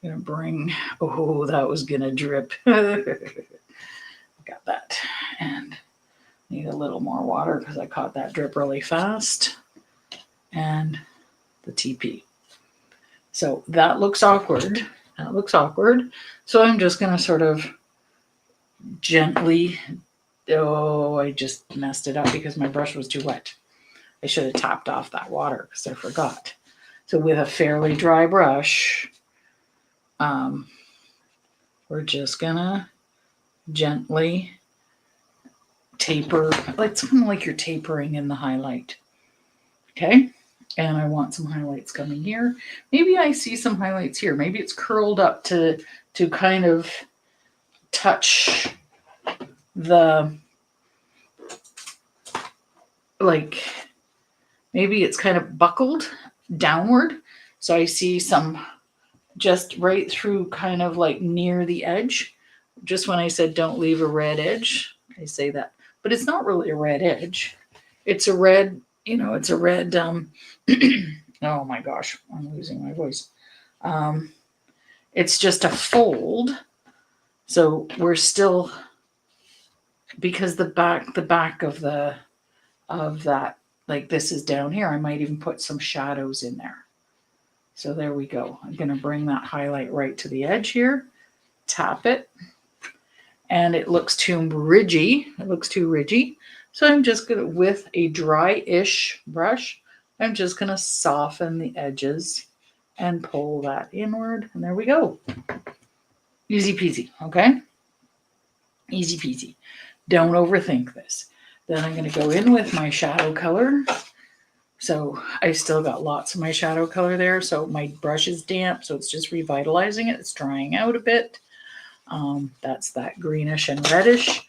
I'm going to bring, oh, that was going to drip. Got that. And need a little more water because I caught that drip really fast. And the TP. So that looks awkward. So I'm just going to sort of gently, oh, I just messed it up because my brush was too wet. I should have topped off that water because I forgot. So with a fairly dry brush, we're just gonna gently taper. It's kind of like you're tapering in the highlight. Okay, And I want some highlights coming here. Maybe I see some highlights here. Maybe it's curled up to kind of touch the, like, maybe it's kind of buckled downward. So I see some just right through, kind of like near the edge. Just when I said don't leave a red edge, I say that. But it's not really a red edge. It's a red, it's a red, oh my gosh, I'm losing my voice. It's just a fold. So we're still, because the back of that, like this is down here, I might even put some shadows in there. So there we go. I'm going to bring that highlight right to the edge here, tap it, and it looks too ridgy. So I'm just going to, with a dry-ish brush, I'm just going to soften the edges and pull that inward. And there we go. Easy peasy, okay? Easy peasy. Don't overthink this. Then I'm going to go in with my shadow color. So I still got lots of my shadow color there. So my brush is damp, so it's just revitalizing it. It's drying out a bit. That's that greenish and reddish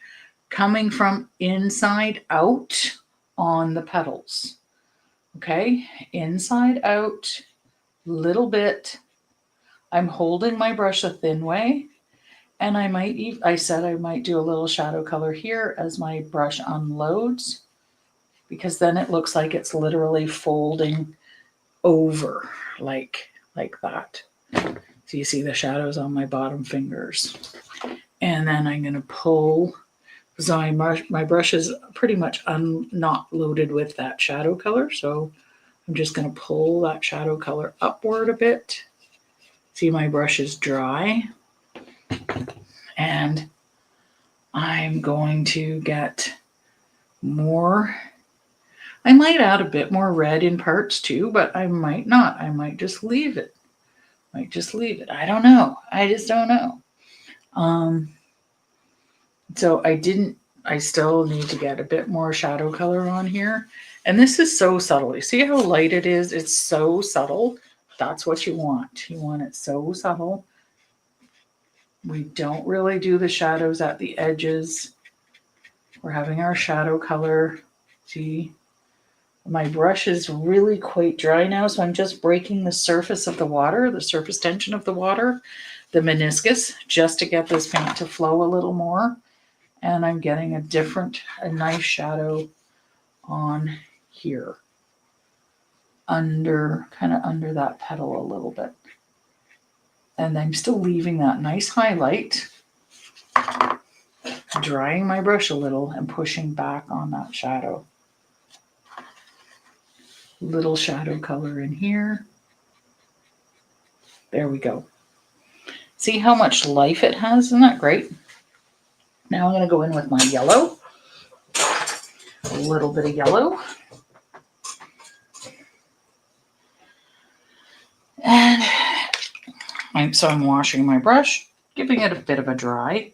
coming from inside out on the petals. Okay, inside out, little bit. I'm holding my brush a thin way, and I said I might do a little shadow color here as my brush unloads, because then it looks like it's literally folding over like that. So you see the shadows on my bottom fingers. And then I'm going to pull, so my brush is pretty much not loaded with that shadow color. So I'm just going to pull that shadow color upward a bit. See, my brush is dry. And I'm going to get more. I might add a bit more red in parts too, but I might not. I might just leave it. I don't know. I just don't know. So I still need to get a bit more shadow color on here. And this is so subtle. You see how light it is? It's so subtle. That's what you want. You want it so subtle. We don't really do the shadows at the edges. We're having our shadow color. See? My brush is really quite dry now, so I'm just breaking the surface of the water, the surface tension of the water, the meniscus, just to get this paint to flow a little more. And I'm getting a nice shadow on here, kind of under that petal a little bit. And I'm still leaving that nice highlight, drying my brush a little and pushing back on that shadow. Little shadow color in here. There we go. See how much life it has? Isn't that great? Now I'm going to go in with my yellow. A little bit of yellow. And I'm washing my brush, giving it a bit of a dry.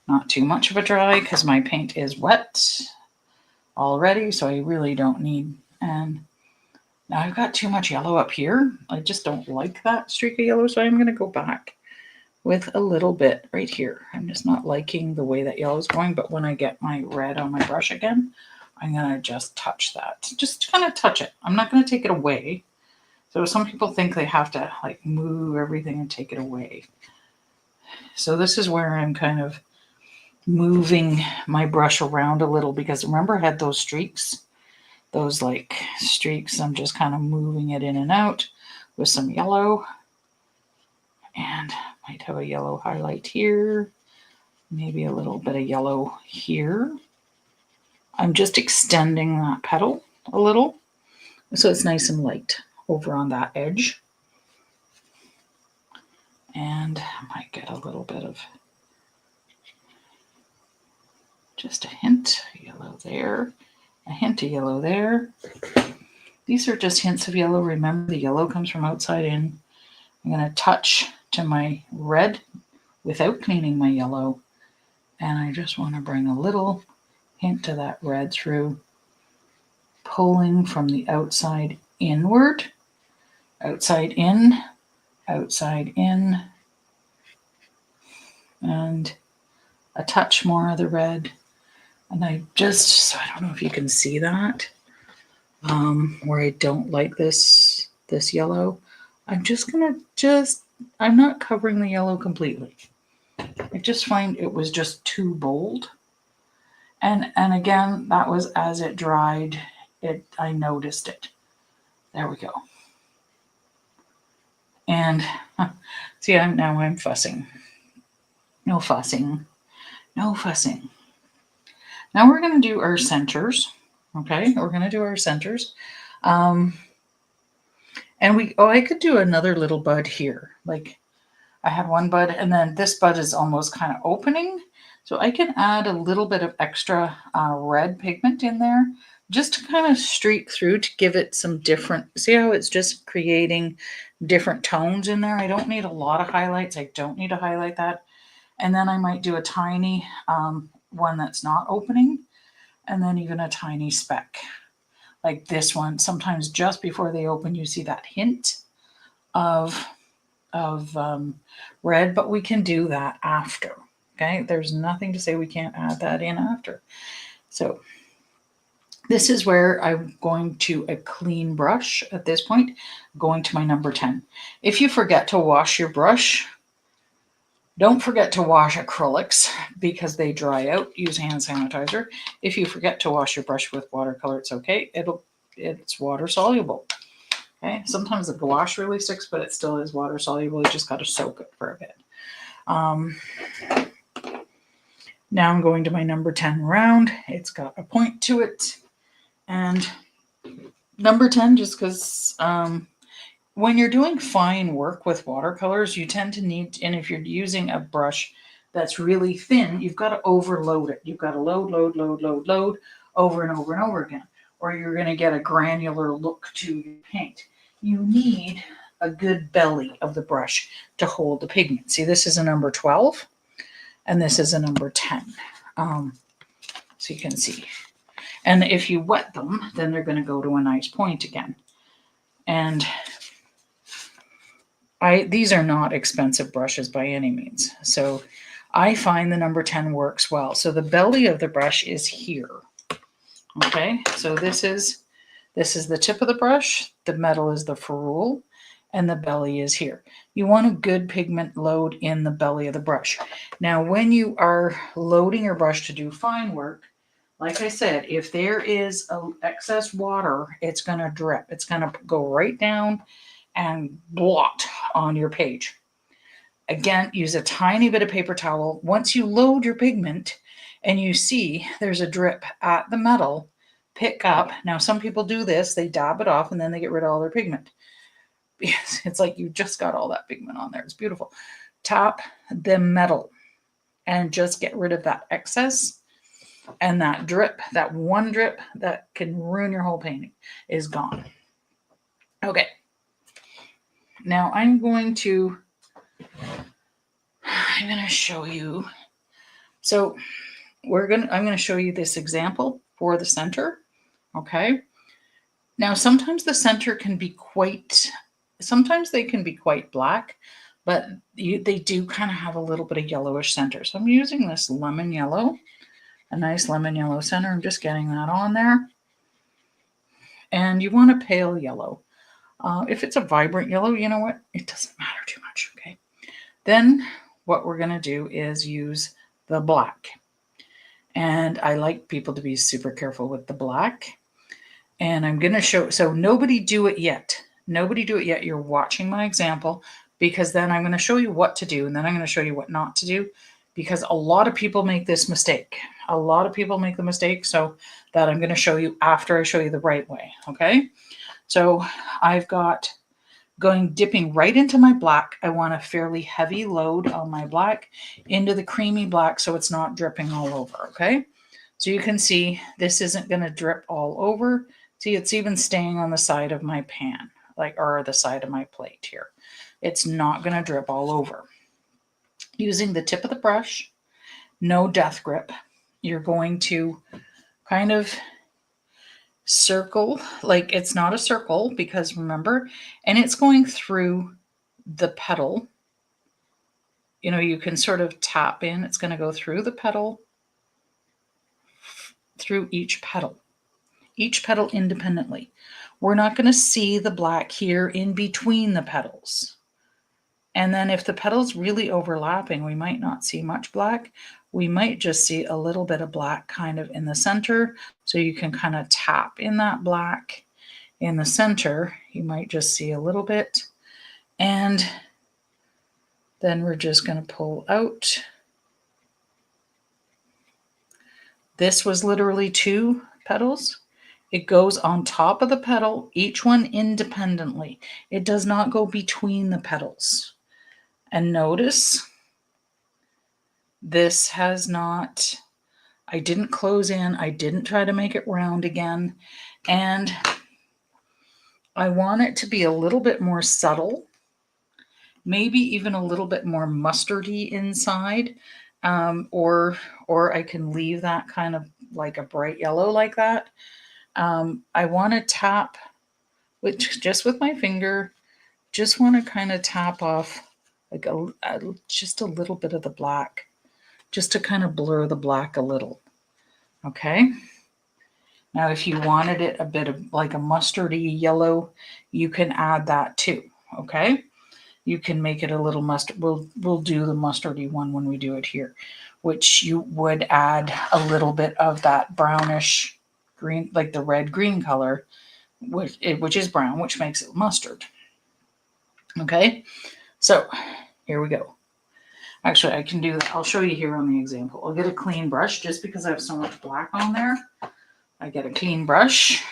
Not too much of a dry because my paint is wet already, so I really don't need. And now I've got too much yellow up here. I just don't like that streak of yellow, so I'm going to go back with a little bit right here. I'm just not liking the way that yellow is going, but when I get my red on my brush again, I'm going to just touch that. Just kind of touch it. I'm not going to take it away. So some people think they have to like move everything and take it away. So this is where I'm kind of moving my brush around a little, because remember I had those streaks? Those like streaks, I'm just kind of moving it in and out with some yellow, and might have a yellow highlight here, maybe a little bit of yellow here. I'm just extending that petal a little so it's nice and light over on that edge, and I might get a little bit of just a hint of yellow there. A hint of yellow there. These are just hints of yellow. Remember, the yellow comes from outside in. I'm going to touch to my red without cleaning my yellow. And I just want to bring a little hint of that red through, pulling from the outside inward, outside in, and a touch more of the red. And I don't know if you can see that, where I don't like this yellow. I'm not covering the yellow completely. I just find it was just too bold. And again, that was as it dried, I noticed it. There we go. And see, now I'm fussing. No fussing. No fussing. Now we're going to do our centers. Okay, we're going to do our centers. And I could do another little bud here. Like I had one bud, and then this bud is almost kind of opening. So I can add a little bit of extra red pigment in there just to kind of streak through to give it some different, see how it's just creating different tones in there? I don't need a lot of highlights. I don't need to highlight that. And then I might do a tiny one that's not opening, and then even a tiny speck. Like this one, sometimes just before they open, you see that hint of red, but we can do that after. Okay, there's nothing to say we can't add that in after. So this is where I'm going to a clean brush at this point, going to my number 10. If you forget to wash your brush, don't forget to wash acrylics because they dry out. Use hand sanitizer. If you forget to wash your brush with watercolor, it's okay. It's water soluble. Okay, sometimes the gouache really sticks, but it still is water soluble. You just got to soak it for a bit. Now I'm going to my number 10 round. It's got a point to it. And number 10, just because when you're doing fine work with watercolors, you tend to need, and if you're using a brush that's really thin, you've got to overload it. You've got to load over and over and over again, or you're going to get a granular look to your paint. You need a good belly of the brush to hold the pigment. See, this is a number 12, and this is a number 10. So you can see. And if you wet them, then they're going to go to a nice point again. And these are not expensive brushes by any means. So I find the number 10 works well. So the belly of the brush is here. Okay, so this is the tip of the brush, the metal is the ferrule, and the belly is here. You want a good pigment load in the belly of the brush. Now, when you are loading your brush to do fine work, like I said, if there is excess water, it's going to drip. It's going to go right down and blot on your page. Again, use a tiny bit of paper towel. Once you load your pigment and you see there's a drip at the metal, pick up. Now, some people do this. They dab it off and then they get rid of all their pigment. It's like you just got all that pigment on there. It's beautiful. Tap the metal and just get rid of that excess. And that drip, that one drip that can ruin your whole painting, is gone. Okay. Now I'm going to show you. So I'm going to show you this example for the center. Okay. Now sometimes the center can be sometimes they can be quite black, but they do kind of have a little bit of yellowish center. So I'm using this lemon yellow, a nice lemon yellow center. I'm just getting that on there. And you want a pale yellow. If it's a vibrant yellow, you know what? It doesn't matter too much, okay? Then what we're going to do is use the black. And I like people to be super careful with the black. And I'm going to show, so nobody do it yet. Nobody do it yet. You're watching my example, because then I'm going to show you what to do, and then I'm going to show you what not to do, because a lot of people make this mistake. A lot of people make the mistake, so that I'm going to show you after I show you the right way, okay? So I've got dipping right into my black. I want a fairly heavy load on my black into the creamy black so it's not dripping all over, okay? So you can see this isn't going to drip all over. See, it's even staying on the side of my pan, or the side of my plate here. It's not going to drip all over. Using the tip of the brush, no death grip, you're going to kind of circle, like it's not a circle because remember, and it's going through the petal. You know, you can sort of tap in, it's going to go through the petal, through each petal independently. We're not going to see the black here in between the petals. And then if the petal's really overlapping, we might not see much black. We might just see a little bit of black kind of in the center. So you can kind of tap in that black in the center. You might just see a little bit. And then we're just going to pull out. This was literally 2 petals. It goes on top of the petal, each one independently. It does not go between the petals. And notice, this has not, I didn't close in, I didn't try to make it round again. And I want it to be a little bit more subtle, maybe even a little bit more mustardy inside. Or I can leave that kind of like a bright yellow like that. I want to tap just with my finger, just want to kind of tap off like just a little bit of the black, just to kind of blur the black a little. Okay. Now, if you wanted it a bit of like a mustardy yellow, you can add that too. Okay. You can make it a little mustard. We'll do the mustardy one when we do it here, which you would add a little bit of that brownish green, like the red green color, which is brown, which makes it mustard. Okay, so here we go. Actually, I can do that. I'll show you here on the example. I'll get a clean brush just because I have so much black on there. I get a clean brush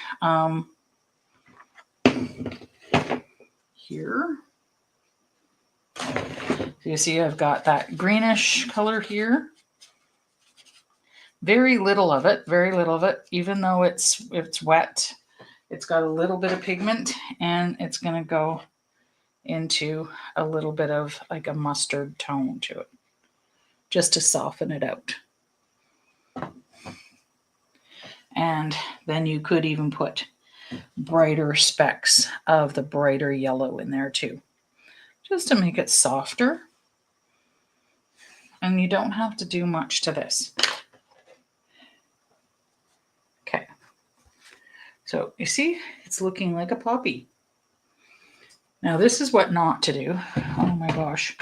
here. So you see I've got that greenish color here. Very little of it, even though it's wet. It's got a little bit of pigment, and it's going to go into a little bit of like a mustard tone to it, just to soften it out. And then you could even put brighter specks of the brighter yellow in there too, just to make it softer. And you don't have to do much to this. Okay. So you see, it's looking like a poppy. Now this is what not to do. Oh my gosh.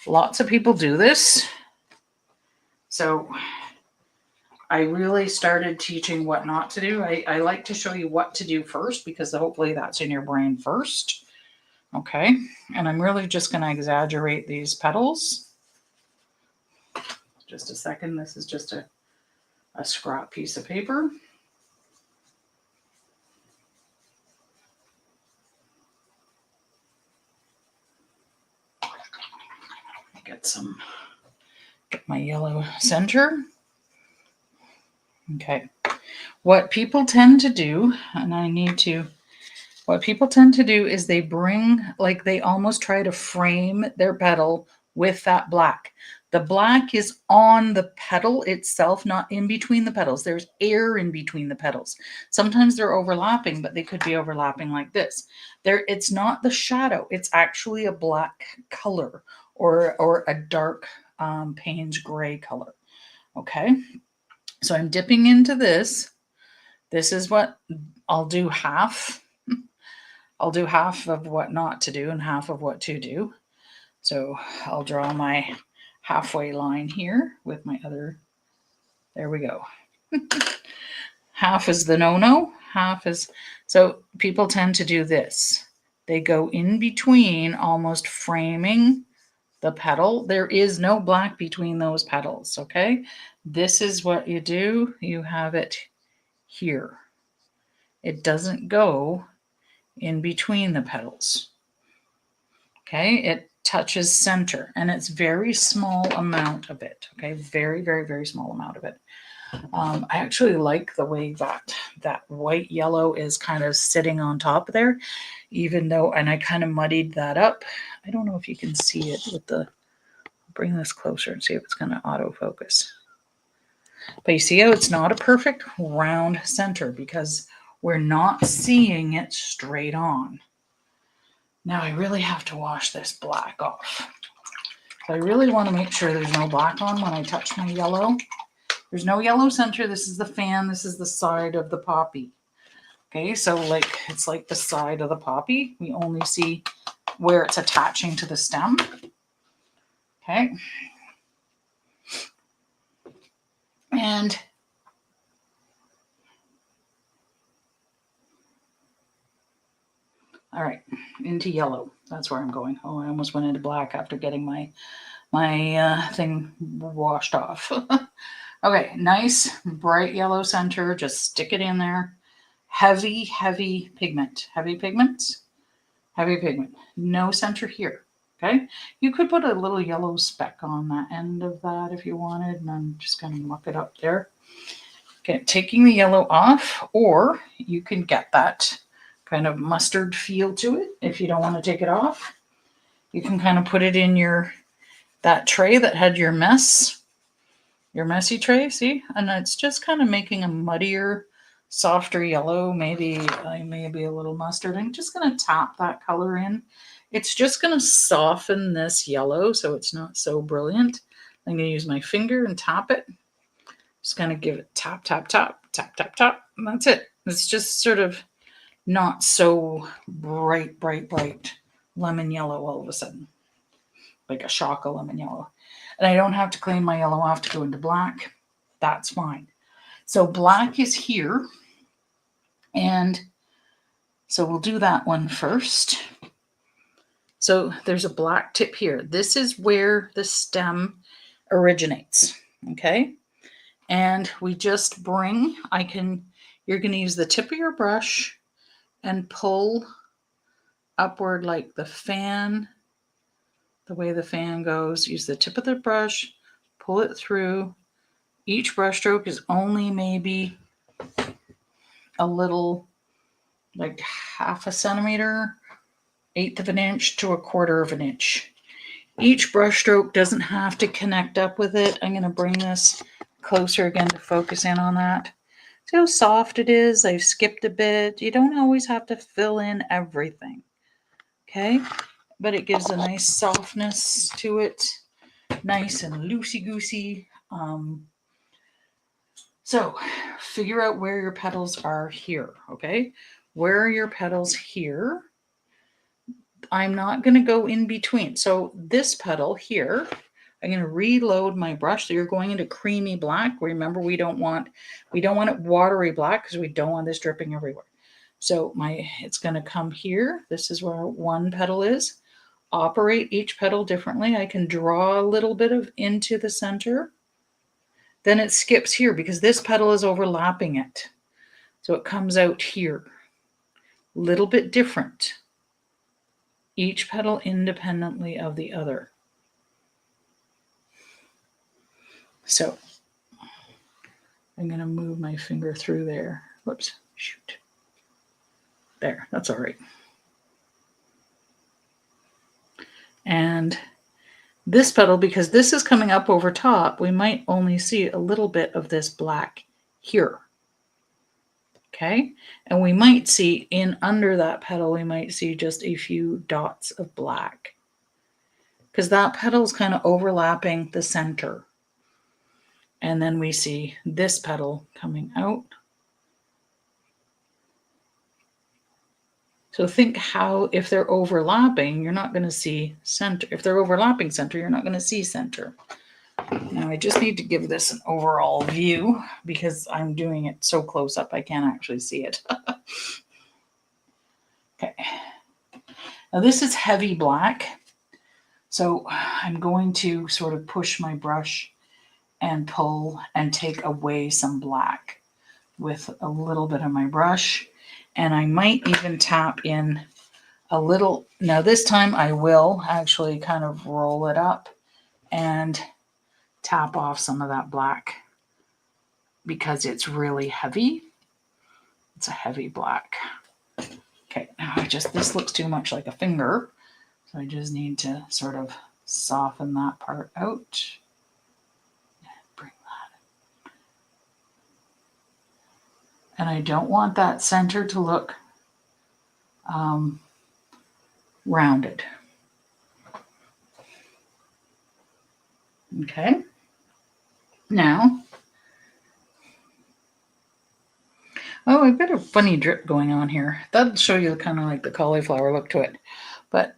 Lots of people do this. So I really started teaching what not to do. I like to show you what to do first because hopefully that's in your brain first. Okay. And I'm really just going to exaggerate these petals. Just a second. This is just a scrap piece of paper. Get my yellow center. Okay. What people tend to do, what people tend to do is they bring, like they almost try to frame their petal with that black. The black is on the petal itself, not in between the petals. There's air in between the petals. Sometimes they're overlapping, but they could be overlapping like this. It's not the shadow. It's actually a black color or a dark Payne's gray color. Okay. So I'm dipping into this. This is what I'll do half. I'll do half of what not to do and half of what to do. So I'll draw my halfway line here with my other, there we go. Half is the no-no, half is, so people tend to do this. They go in between, almost framing the petal. There is no black between those petals, okay? This is what you do. You have it here. It doesn't go in between the petals. Okay, it touches center, and it's very small amount of it. Okay, very, very, very small amount of it. I actually like the way that white yellow is kind of sitting on top there, even though, and I kind of muddied that up. I don't know if you can see it with the, bring this closer and see if it's going to autofocus. But you see how it's not a perfect round center because We're not seeing it straight on. Now I really have to wash this black off. So I really want to make sure there's no black on when I touch my yellow. There's no yellow center. This is the fan. This is the side of the poppy. Okay, so like it's like the side of the poppy. We only see where it's attaching to the stem. Okay. And all right, into yellow. That's where I'm going. Oh, I almost went into black after getting my thing washed off. Okay, nice bright yellow center. Just stick it in there. Heavy, heavy pigment. Heavy pigment. Heavy pigment. No center here. Okay, you could put a little yellow speck on the end of that if you wanted, and I'm just going to muck it up there. Okay, taking the yellow off, or you can get that kind of mustard feel to it if you don't want to take it off. You can kind of put it in that tray that had your messy tray, see? And it's just kind of making a muddier, softer yellow, maybe a little mustard. I'm just going to tap that color in. It's just going to soften this yellow so it's not so brilliant. I'm going to use my finger and tap it. Just kind of give it tap, tap, tap, tap, tap, tap. And that's it. It's just sort of not so bright, bright, bright lemon yellow all of a sudden. Like a shock of lemon yellow. And I don't have to clean my yellow off to go into black. That's fine. So black is here. And so we'll do that one first. So there's a black tip here. This is where the stem originates. Okay. And we just bring, you're going to use the tip of your brush and pull upward like the fan, the way the fan goes. Use the tip of the brush, pull it through. Each brush stroke is only maybe a little, like half a centimeter, 1/8 of an inch to 1/4 of an inch. Each brush stroke doesn't have to connect up with it. I'm going to bring this closer again to focus in on that. See how soft it is? I've skipped a bit. You don't always have to fill in everything. Okay? But it gives a nice softness to it. Nice and loosey-goosey. So figure out where your petals are here. Okay? Where are your petals here? I'm not going to go in between. So this petal here, I'm going to reload my brush. So you're going into creamy black. Remember, we don't want it watery black because we don't want this dripping everywhere. So it's going to come here. This is where one petal is. Operate each petal differently. I can draw a little bit into the center. Then it skips here because this petal is overlapping it. So it comes out here. Little bit different. Each petal independently of the other. So I'm going to move my finger through there. Whoops, shoot. There, that's all right. And this petal, because this is coming up over top, we might only see a little bit of this black here. Okay, and we might see under that petal, we might see just a few dots of black because that petal is kind of overlapping the center. And then we see this petal coming out. So think how, if they're overlapping, you're not going to see center. If they're overlapping center, you're not going to see center. Now I just need to give this an overall view because I'm doing it so close up I can't actually see it. Okay. Now this is heavy black. So I'm going to sort of push my brush and pull and take away some black with a little bit of my brush. And I might even tap in a little. Now this time I will actually kind of roll it up and tap off some of that black because it's really heavy. It's a heavy black. Okay, now this looks too much like a finger. So I just need to sort of soften that part out. Bring And I don't want that center to look rounded. Okay. Now, oh, I've got a funny drip going on here. That'll show you kind of like the cauliflower look to it. But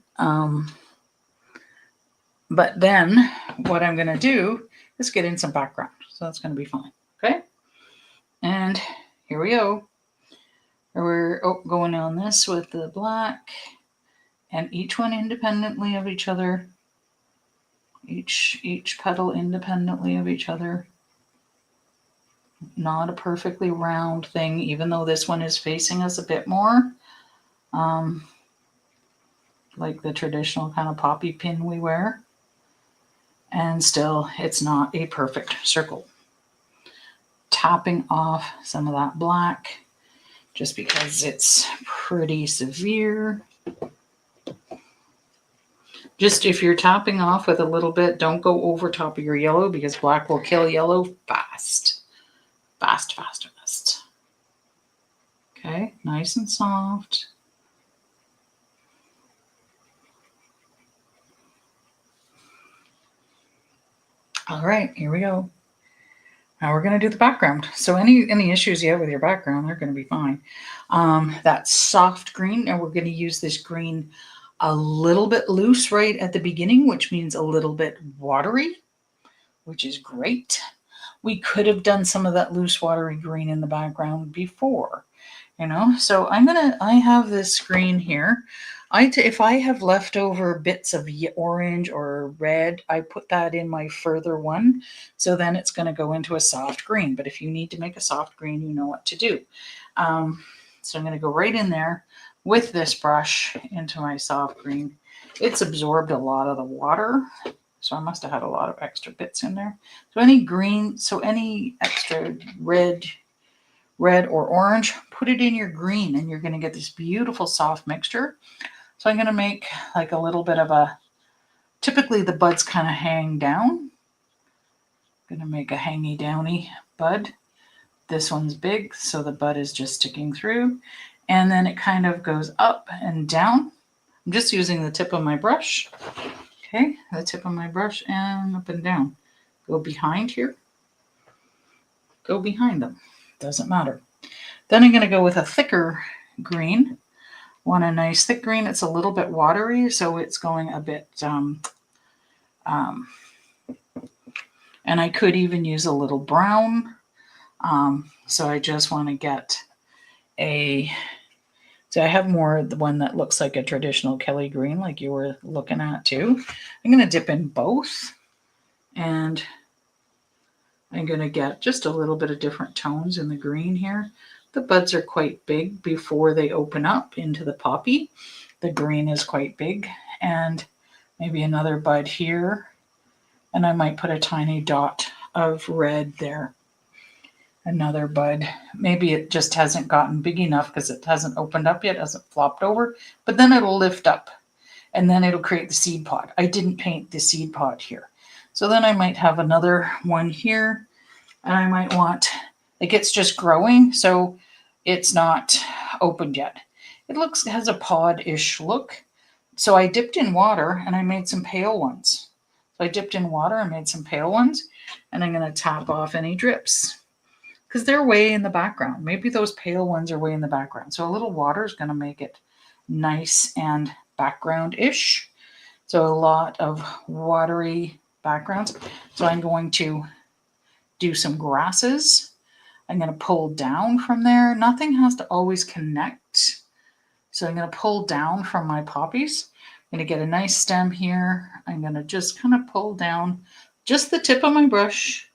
then what I'm going to do is get in some background. So that's going to be fine. Okay. And here we go. We're going on this with the black, and each one independently of each other. Each petal independently of each other. Not a perfectly round thing, even though this one is facing us a bit more. Like the traditional kind of poppy pin we wear. And still, it's not a perfect circle. Tapping off some of that black, just because it's pretty severe. Just if you're topping off with a little bit, don't go over top of your yellow, because black will kill yellow fast. Fast, fast, fast. Okay, nice and soft. All right, here we go. Now we're going to do the background. So any issues you have with your background, they're going to be fine. That soft green, and we're going to use this green a little bit loose right at the beginning, which means a little bit watery, which is great. We could have done some of that loose watery green in the background before, you know. So I have this green here. If I have leftover bits of orange or red, I put that in my further one. So then it's going to go into a soft green. But if you need to make a soft green, you know what to do. So I'm going to go right in there with this brush into my soft green. It's absorbed a lot of the water. So I must have had a lot of extra bits in there. So any extra red or orange, put it in your green, and you're going to get this beautiful soft mixture. So I'm going to make like a little bit of typically the buds kind of hang down. I'm going to make a hangy downy bud. This one's big, so the bud is just sticking through. And then it kind of goes up and down. I'm just using the tip of my brush. Okay, the tip of my brush, and up and down. Go behind here. Go behind them. Doesn't matter. Then I'm going to go with a thicker green. Want a nice thick green. It's a little bit watery, so it's going a bit, and I could even use a little brown. So I just want to get so I have more the one that looks like a traditional Kelly green, like you were looking at too. I'm going to dip in both, and I'm going to get just a little bit of different tones in the green here. The buds are quite big before they open up into the poppy. The green is quite big, and maybe another bud here. And I might put a tiny dot of red there. Another bud. Maybe it just hasn't gotten big enough because it hasn't opened up yet, hasn't flopped over, but then it'll lift up, and then it'll create the seed pod. I didn't paint the seed pod here. So then I might have another one here, and I might want, like, it's just growing, so it's not opened yet. It has a pod-ish look. So I dipped in water and I made some pale ones. So I dipped in water and made some pale ones, and I'm going to tap off any drips because they're way in the background. Maybe those pale ones are way in the background. So a little water is going to make it nice and background-ish. So a lot of watery backgrounds. So I'm going to do some grasses. I'm going to pull down from there. Nothing has to always connect. So I'm going to pull down from my poppies. I'm going to get a nice stem here. I'm going to just kind of pull down. Just the tip of my brush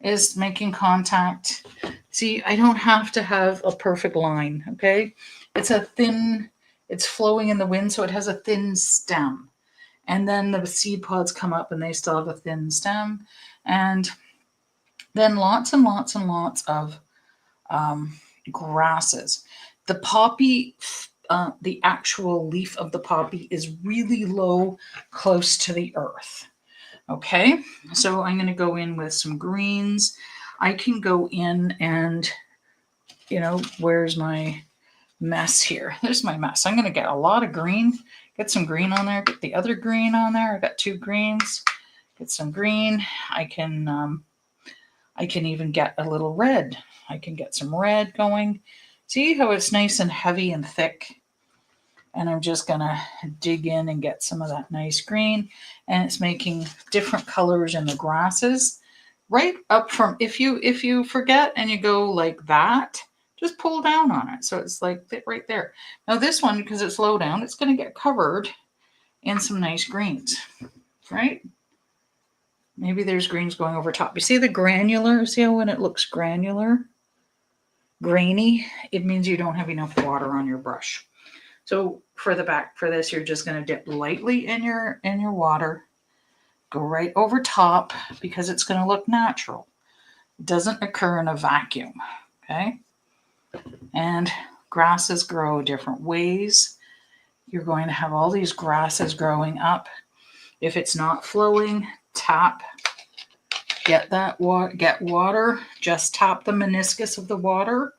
is making contact. See, I don't have to have a perfect line, okay? It's flowing in the wind, so it has a thin stem. And then the seed pods come up and they still have a thin stem. And then lots and lots and lots of grasses. The poppy, the actual leaf of the poppy is really low, close to the earth. Okay, so I'm going to go in with some greens. I can go in and where's my mess here? There's my mess. I'm going to get a lot of green, get some green on there, get the other green on there. I got 2 greens, get some green. I can even get a little red. I can get some red going. See how it's nice and heavy and thick? And I'm just going to dig in and get some of that nice green. And it's making different colors in the grasses. Right up from, if you forget and you go like that, just pull down on it. So it's like right there. Now this one, because it's low down, it's going to get covered in some nice greens, right? Maybe there's greens going over top. You see the granular? See how when it looks granular, grainy, it means you don't have enough water on your brush. So for this, you're just going to dip lightly in your water, go right over top because it's going to look natural. It doesn't occur in a vacuum, okay? And grasses grow different ways. You're going to have all these grasses growing up. If it's not flowing, tap, get water, just tap the meniscus of the water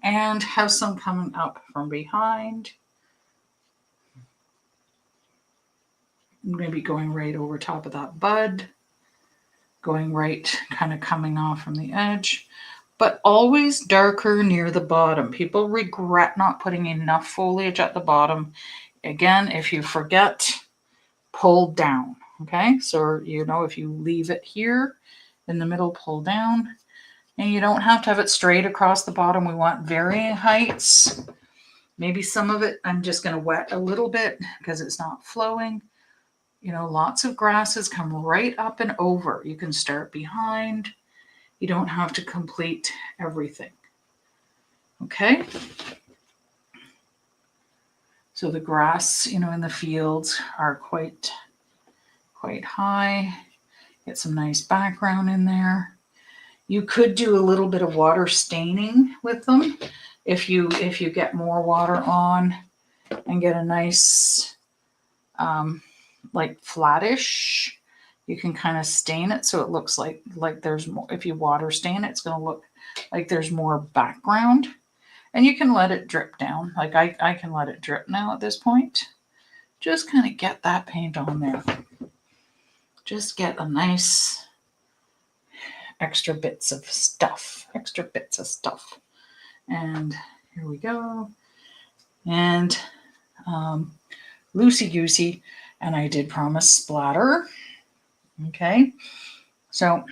and have some coming up from behind. I'm going to be going right over top of that bud, going right, kind of coming off from the edge, but always darker near the bottom. People regret not putting enough foliage at the bottom. Again, if you forget, pull down, okay? So, if you leave it here in the middle, pull down, and you don't have to have it straight across the bottom. We want varying heights. Maybe some of it, I'm just going to wet a little bit because it's not flowing. Lots of grasses come right up and over. You can start behind. You don't have to complete everything. Okay? So the grass, in the fields are quite high. Get some nice background in there. You could do a little bit of water staining with them if you get more water on and get a nice like flattish. You can kind of stain it so it looks like there's more. If you water stain it, it's going to look like there's more background. And you can let it drip down. Like I can let it drip now at this point. Just kind of get that paint on there. Just get a nice extra bits of stuff. And here we go. And loosey-goosey. And I did promise splatter. Okay. So,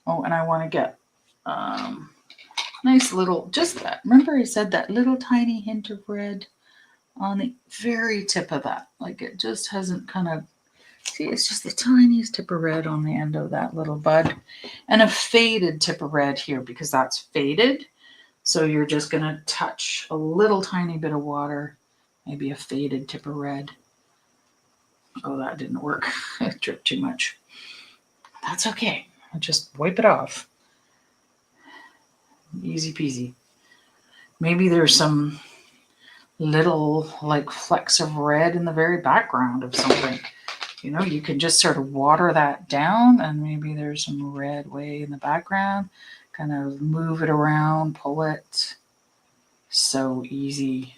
and I want to get nice little, just that. Remember I said that little tiny hint of red on the very tip of that. Like it just hasn't kind of, see, it's just the tiniest tip of red on the end of that little bud. And a faded tip of red here because that's faded. So you're just going to touch a little tiny bit of water, maybe a faded tip of red. Oh, that didn't work. It dripped too much. That's okay. I'll just wipe it off. Easy peasy. Maybe there's some little like flecks of red in the very background of something. You can just sort of water that down and maybe there's some red way in the background. Kind of move it around, pull it. So easy.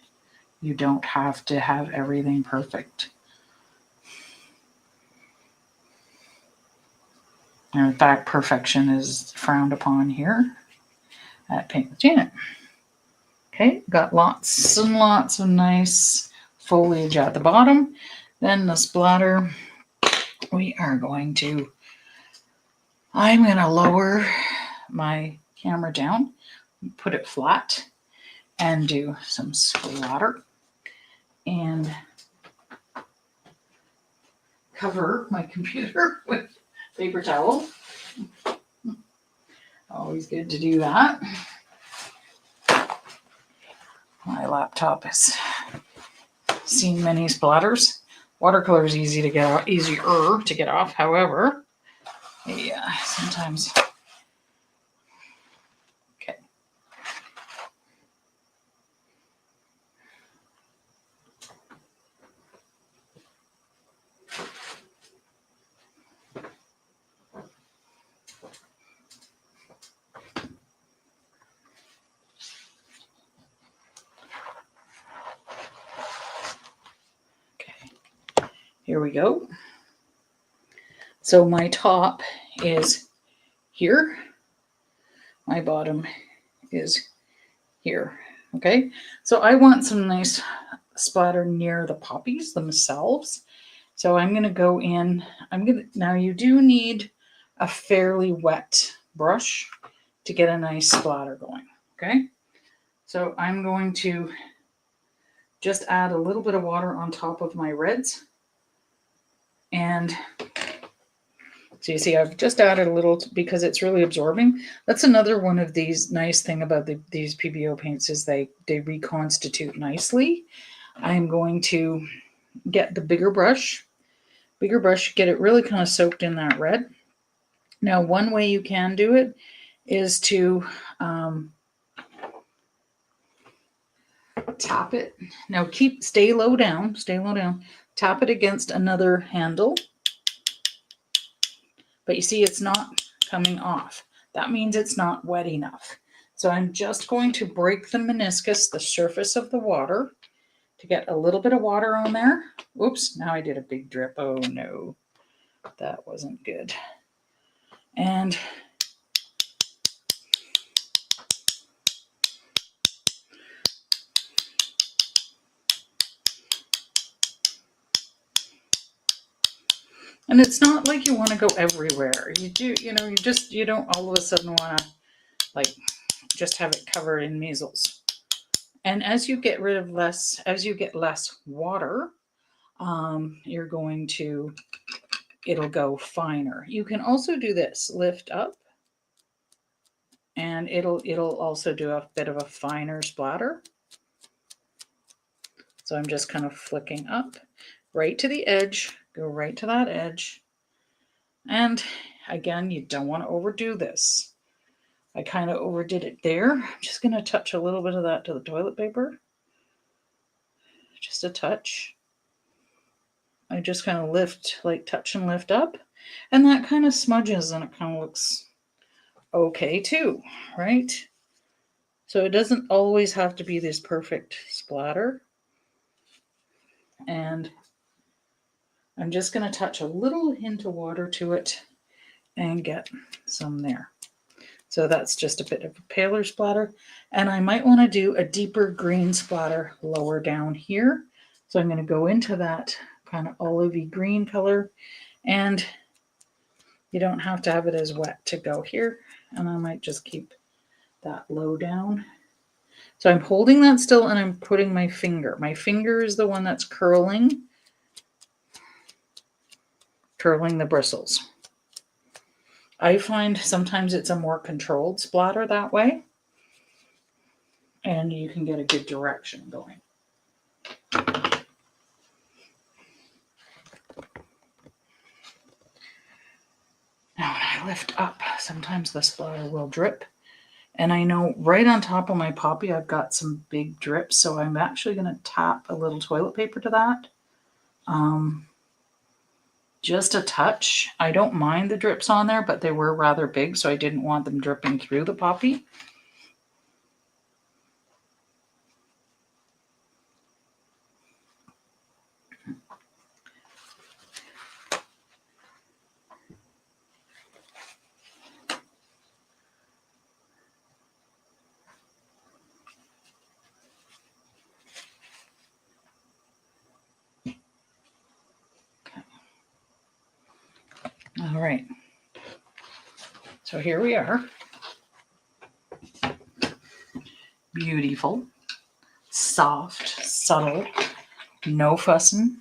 You don't have to have everything perfect. And in fact, perfection is frowned upon here at Paint with Janet. Okay, got lots and lots of nice foliage at the bottom. Then the splatter, I'm going to lower my camera down, put it flat, and do some splatter. And cover my computer with paper towel. Always good to do that. My laptop has seen many splatters. Watercolor is easier to get off. However, yeah, sometimes. Okay. Here we go. So my top is here. My bottom is here. Okay. So I want some nice splatter near the poppies themselves. So I'm going to go in. Now you do need a fairly wet brush to get a nice splatter going. Okay. So I'm going to just add a little bit of water on top of my reds. And so you see, I've just added a little because it's really absorbing. That's another one of these nice thing about these PBO paints is they reconstitute nicely. I'm going to get the bigger brush, get it really kind of soaked in that red. Now, one way you can do it is to tap it. Now stay low down, tap it against another handle. But you see, it's not coming off. That means it's not wet enough. So I'm just going to break the meniscus, the surface of the water, to get a little bit of water on there. Oops, now I did a big drip. Oh no, that wasn't good. And it's not like you want to go everywhere. You do, you don't all of a sudden want to like just have it covered in measles. And as you get less water, it'll go finer. You can also do this, lift up, and it'll also do a bit of a finer splatter. So I'm just kind of flicking up right to the edge, go right to that edge. And again, you don't want to overdo this. I kind of overdid it there. I'm just going to touch a little bit of that to the toilet paper. Just a touch. I just kind of touch and lift up. And that kind of smudges and it kind of looks okay too, right? So it doesn't always have to be this perfect splatter. And I'm just going to touch a little hint of water to it and get some there. So that's just a bit of a paler splatter. And I might want to do a deeper green splatter lower down here. So I'm going to go into that kind of olivey green color. And you don't have to have it as wet to go here. And I might just keep that low down. So I'm holding that still and I'm putting my finger. My finger is the one that's curling the bristles. I find sometimes it's a more controlled splatter that way, and you can get a good direction going. Now when I lift up, sometimes the splatter will drip. And I know right on top of my poppy, I've got some big drips, so I'm actually going to tap a little toilet paper to that. Just a touch. I don't mind the drips on there, but they were rather big, so I didn't want them dripping through the poppy. All right. So here we are. Beautiful, soft, subtle, no fussing.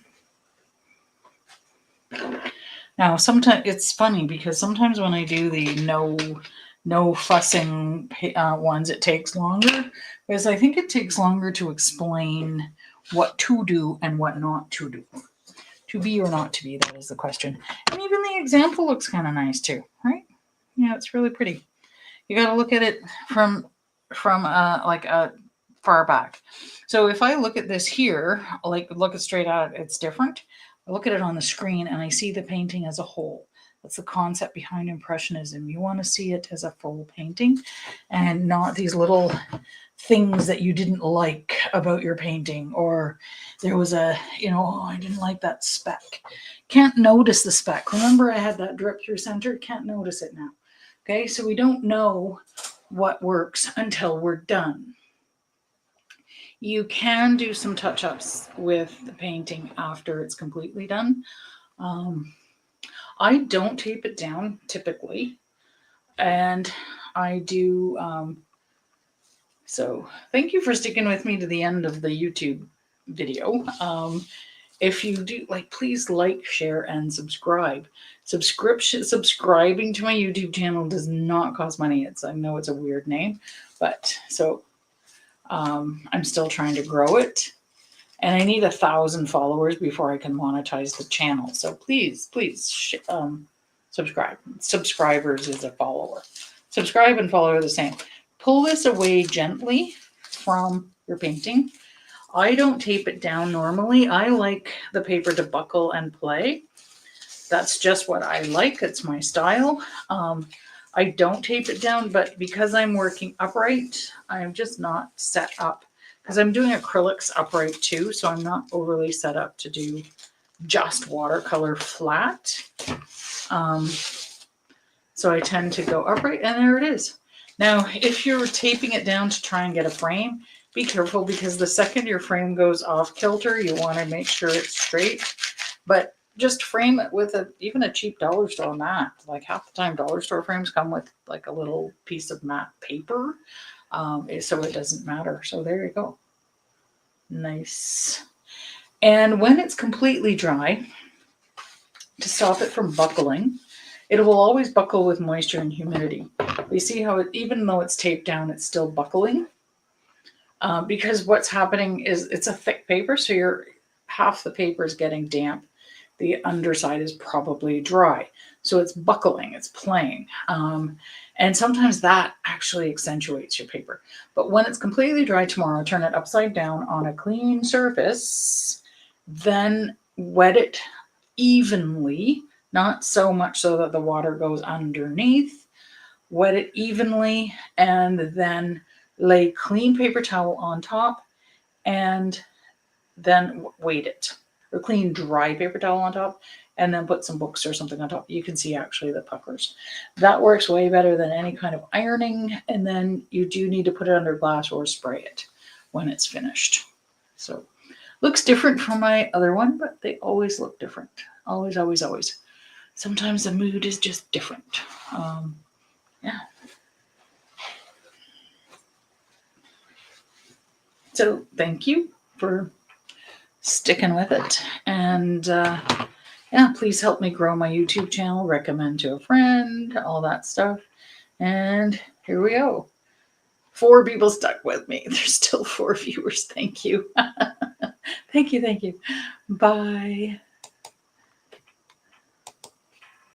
Now, sometimes it's funny because sometimes when I do the no fussing ones, it takes longer because I think it takes longer to explain what to do and what not to do. To be or not to be, that is the question. And even the example looks kind of nice too, right? Yeah, it's really pretty. You got to look at it from like a far back. So if I look at this here, like look it straight at it, it's different. I look at it on the screen and I see the painting as a whole. That's the concept behind Impressionism. You want to see it as a full painting and not these little things that you didn't like about your painting, or there was a, oh, I didn't like that speck. Can't notice the speck. Remember I had that drip through center? Can't notice it now. Okay, so we don't know what works until we're done. You can do some touch-ups with the painting after it's completely done. I don't tape it down typically, and I do. So thank you for sticking with me to the end of the YouTube video. If you do, please like, share, and subscribe. Subscribing to my YouTube channel does not cost money. I know it's a weird name, but so I'm still trying to grow it, and I need 1,000 followers before I can monetize the channel. So please, subscribe. Subscribers is a follower. Subscribe and follow are the same. Pull this away gently from your painting. I don't tape it down normally. I like the paper to buckle and play. That's just what I like. It's my style. I don't tape it down, but because I'm working upright, I'm just not set up, because I'm doing acrylics upright too, so I'm not overly set up to do just watercolor flat. So I tend to go upright, and there it is. Now, if you're taping it down to try and get a frame, be careful, because the second your frame goes off kilter, you want to make sure it's straight. But just frame it with even a cheap dollar store mat. Like half the time dollar store frames come with like a little piece of matte paper, so it doesn't matter. So there you go. Nice. And when it's completely dry, to stop it from buckling, it will always buckle with moisture and humidity. You see how even though it's taped down, it's still buckling? Because what's happening is it's a thick paper, so half the paper is getting damp. The underside is probably dry. So it's buckling, it's playing. And sometimes that actually accentuates your paper. But when it's completely dry tomorrow, turn it upside down on a clean surface, then wet it evenly, not so much so that the water goes underneath. Wet it evenly, and then lay clean paper towel on top, and then weight it. Or clean dry paper towel on top, and then put some books or something on top. You can see actually the puckers. That works way better than any kind of ironing. And then you do need to put it under glass or spray it when it's finished. So looks different from my other one, but they always look different. Always, always, always. Sometimes the mood is just different. Yeah. So thank you for sticking with it, and yeah, please help me grow my YouTube channel, recommend to a friend, all that stuff. And here we go. 4 people stuck with me. There's still 4 viewers. Thank you. Thank you. Bye.